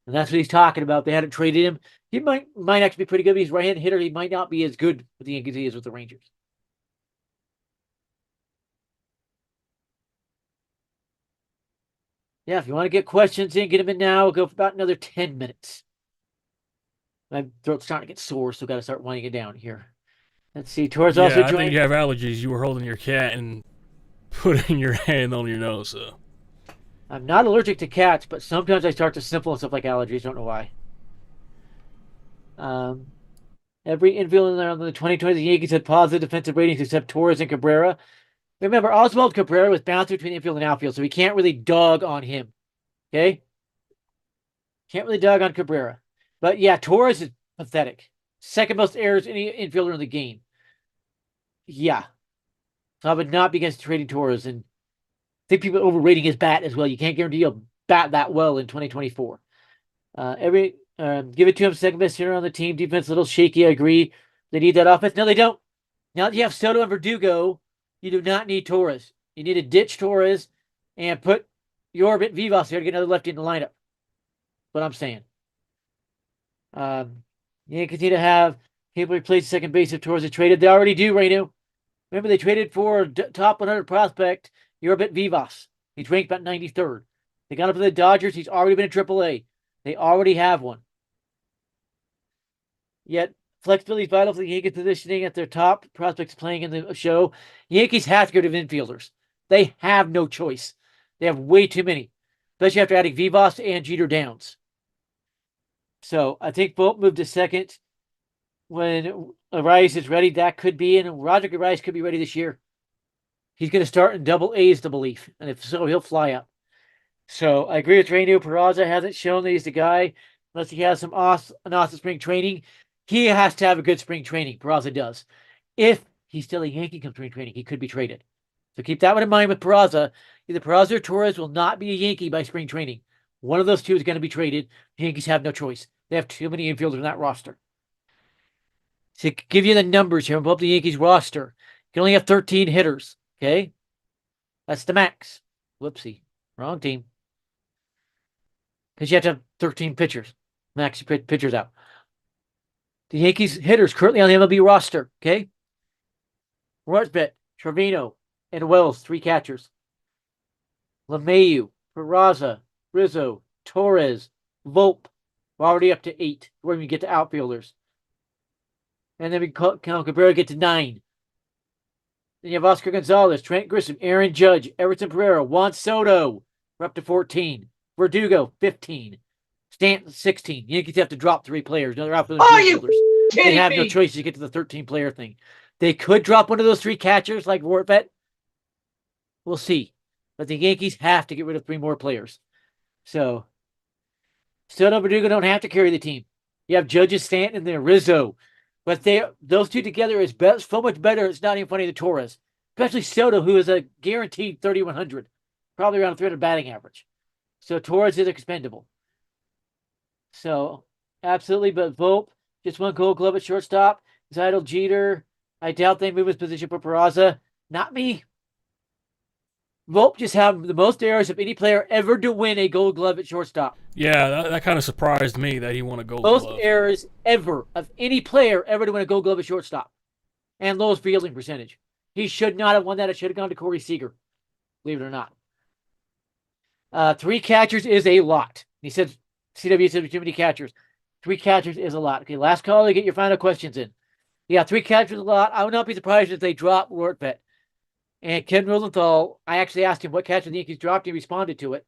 And that's what he's talking about. They hadn't traded him. He might actually be pretty good. He's a right-handed hitter. He might not be as good with the Yankees as he is with the Rangers. Yeah, if you want to get questions in, get them in now. We'll go for about another 10 minutes. My throat's starting to get sore, so got to start winding it down here. Let's see. Torres
Yeah,
also
I think
joined.
you have allergies. You were holding your cat and putting your hand on your nose. So.
I'm not allergic to cats, but sometimes I start to sniffle and stuff like allergies. Don't know why. Every infielder on the 2020 the Yankees had positive defensive ratings except Torres and Cabrera. Remember, Oswald Cabrera was bounced between infield and outfield, so we can't really dog on him. Okay? Can't really dog on Cabrera. But yeah, Torres is pathetic. Second most errors any infielder in the game. Yeah. So I would not be against trading Torres, and I think people are overrating his bat as well. You can't guarantee he'll bat that well in 2024. Give it to him, second best hitter on the team. Defense a little shaky, I agree. They need that offense. No, they don't. Now that you have Soto and Verdugo, you do not need Torres. You need to ditch Torres and put York Vivas here to get another lefty in the lineup. What I'm saying. You continue to have people replace second base if Torres is traded. They already do, Reno. Remember, they traded for top 100 prospect York Vivas. He's ranked about 93rd. They got him for the Dodgers. He's already been in AAA. They already have one. Yet, flexibility is vital for the Yankees positioning at their top prospects playing in the show. Yankees have to get rid of infielders. They have no choice. They have way too many, especially after adding Vivas and Jeter Downs. So I think Vogt moved to second. When Arias is ready, that could be, and Roger Arias could be ready this year. He's going to start in double A is the belief, and if so, he'll fly up. So I agree with Rainier. Peraza hasn't shown that he's the guy unless he has some awesome spring training. He has to have a good spring training. Peraza does. If he's still a Yankee come spring training, he could be traded. So keep that one in mind with Peraza. Either Peraza or Torres will not be a Yankee by spring training. One of those two is going to be traded. The Yankees have no choice. They have too many infielders in that roster. To give you the numbers here, above the Yankees roster, you can only have 13 hitters. Okay? That's the max. Whoopsie. Wrong team. Because you have to have 13 pitchers. Max pitchers out. The Yankees hitters currently on the MLB roster. Okay? Rortvedt, Trevino, and Wells, 3 catchers. LeMahieu, Peraza, Rizzo, Torres, Volpe. We're already up to 8. We're going to get to outfielders. And then we count Cabrera, get to 9. Then you have Oscar Gonzalez, Trent Grisham, Aaron Judge, Everton Pereira, Juan Soto. We're up to 14. Verdugo, 15. Stanton, 16. Yankees have to drop 3 players. Another outfielders.
Are you
They
kidding
have no
me?
choice to get to the 13-player thing. They could drop one of those 3 catchers like Rortvedt. We'll see. But the Yankees have to get rid of 3 more players. So, Soto and Verdugo don't have to carry the team. You have Judges, Stanton, and then Rizzo. But those two together is so much better, it's not even funny to Torres. Especially Soto, who is a guaranteed 3,100. Probably around 300 batting average. So Torres is expendable. So, absolutely, but Volpe, just 1 Gold Glove at shortstop. Zeidel, Jeter. I doubt they move his position for Peraza. Not me. Volpe just have the most errors of any player ever to win a Gold Glove at shortstop.
Yeah, that kind of surprised me that he won a Gold
Most
Glove.
errors ever of any player ever to win a Gold Glove at shortstop. And lowest fielding percentage. He should not have won that. It should have gone to Corey Seager. Believe it or not. 3 catchers is a lot. He said, CW said too many catchers. 3 catchers is a lot. Okay, last call to get your final questions in. Yeah, 3 catchers is a lot. I would not be surprised if they drop Rortvedt. And Ken Rosenthal, I actually asked him what catcher the Yankees dropped. He responded to it.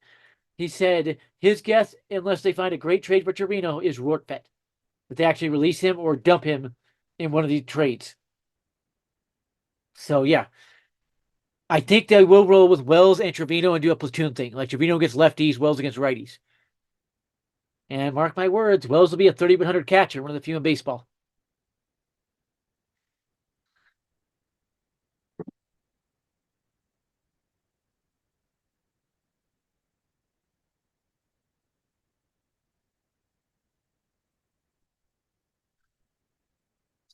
He said his guess, unless they find a great trade for Trevino, is Rortvedt. That they actually release him or dump him in one of these trades. So, yeah. I think they will roll with Wells and Trevino and do a platoon thing. Like Trevino against lefties, Wells against righties. And mark my words, Wells will be a 3,100 catcher, one of the few in baseball.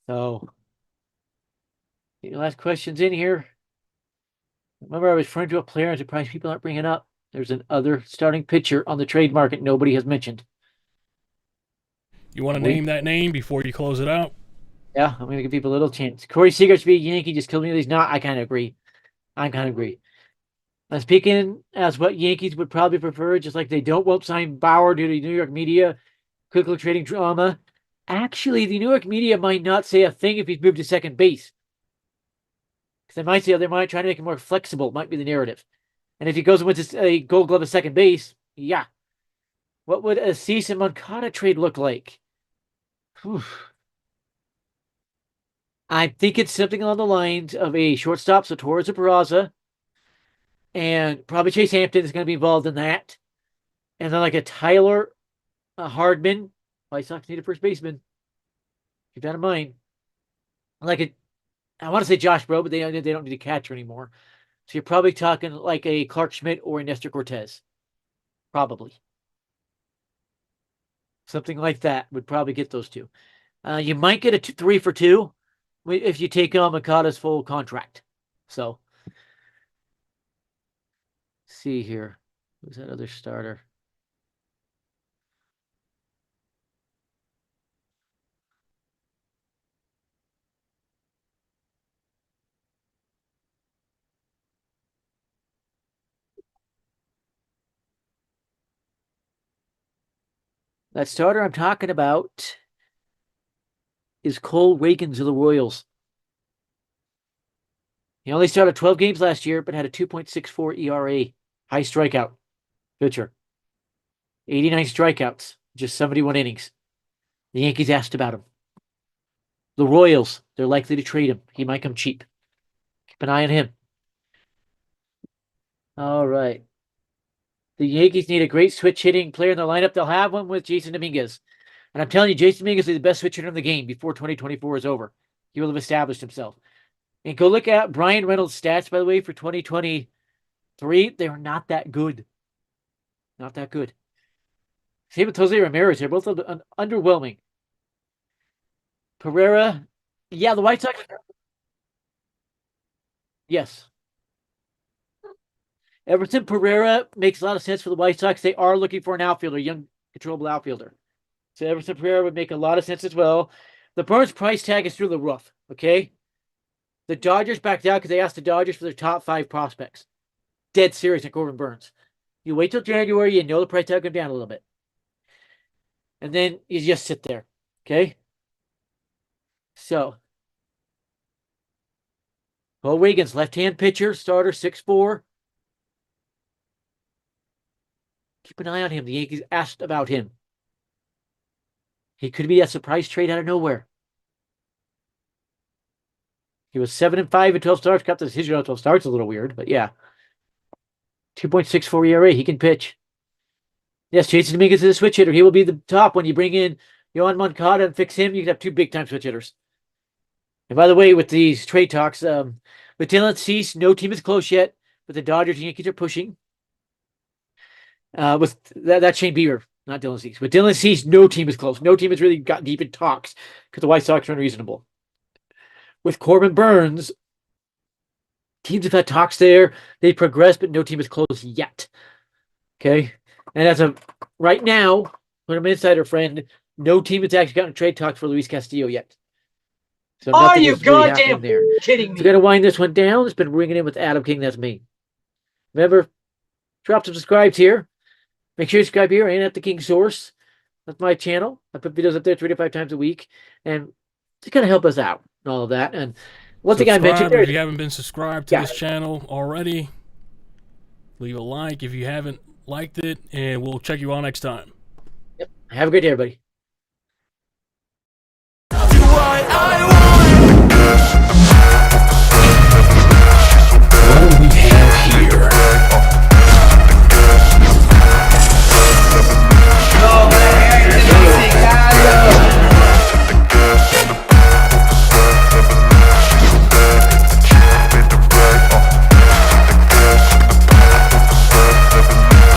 So, your last questions in here. Remember, I was referring to a player I'm surprised people aren't bringing up. There's another starting pitcher on the trade market nobody has mentioned.
You want to name that name before you close it out?
Yeah, I'm going to give people a little chance. Corey Seager should be a Yankee. Just killed me that he's not. I kind of agree. Speaking as what Yankees would probably prefer, just like they won't sign Bauer due to New York media, quickly trading drama. Actually, the New York media might not say a thing if he's moved to second base. Because they might try to make him more flexible, might be the narrative. And if he goes and wins a gold glove at second base, yeah. What would a Cease and Moncada trade look like? Whew. I think it's something along the lines of a shortstop, so Torres or Peraza, and probably Chase Hampton is going to be involved in that. And then like a Tyler Hardman. White Sox need a first baseman. Keep that in mind. I want to say Josh Bro, but they don't need a catcher anymore. So you're probably talking like a Clark Schmidt or a Nestor Cortez. Probably. Something like that would probably get those two. You might get a 3 for 2 if you take on Makata's full contract. So, see here. Who's that other starter? That starter I'm talking about is Cole Reagans of the Royals. He only started 12 games last year, but had a 2.64 ERA. High strikeout pitcher. 89 strikeouts, just 71 innings. The Yankees asked about him. The Royals, they're likely to trade him. He might come cheap. Keep an eye on him. All right. The Yankees need a great switch hitting player in the lineup. They'll have one with Jason Dominguez. And I'm telling you, Jason Dominguez is the best switch hitter in the game before 2024 is over. He will have established himself. And go look at Brian Reynolds' stats, by the way, for 2023. They are not that good. Not that good. Same with Jose Ramirez. They're both underwhelming. Pereira. Yeah, the White Sox. Yes. Everton Pereira makes a lot of sense for the White Sox. They are looking for an outfielder, young, controllable outfielder. So Everton Pereira would make a lot of sense as well. The Burns price tag is through the roof, okay? The Dodgers backed out because they asked the Dodgers for their top 5 prospects. Dead serious on Corbin Burns. You wait till January, you know the price tag will come down a little bit. And then you just sit there, okay? So, Cole Reagans, left-hand pitcher, starter, 6'4". Keep an eye on him. The Yankees asked about him. He could be a surprise trade out of nowhere. He was 7-5 in 12 starts. Got the decision on 12 starts. A little weird, but yeah. 2.64 ERA. He can pitch. Yes, Jason Dominguez is a switch hitter. He will be the top when you bring in Yohan Moncada and fix him. You can have 2 big-time switch hitters. And by the way, with these trade talks, with Dylan Cease, no team is close yet, but the Dodgers and Yankees are pushing. With that's Shane Bieber, not Dylan Cease. But Dylan Cease, no team is close. No team has really got deep in talks because the White Sox are unreasonable. With Corbin Burns, teams have had talks there. They progressed, but no team is close yet. Okay? And as of right now, when I'm an insider friend, no team has actually gotten trade talks for Luis Castillo yet. So
Are you
is really happening
goddamn
there.
kidding
So
me?
we're going to wind this one down. It's been Ringing In with Adam King. That's me. Remember, drop some subscribes here. Make sure you subscribe here and at the King Source. That's my channel. I put videos up there 3 to 5 times a week. And to kind of help us out and all of that. And one thing I mentioned
Subscribe if you haven't been subscribed to
Yeah.
this channel already. Leave a like if you haven't liked it, and we'll check you out next time.
Have a great day, everybody.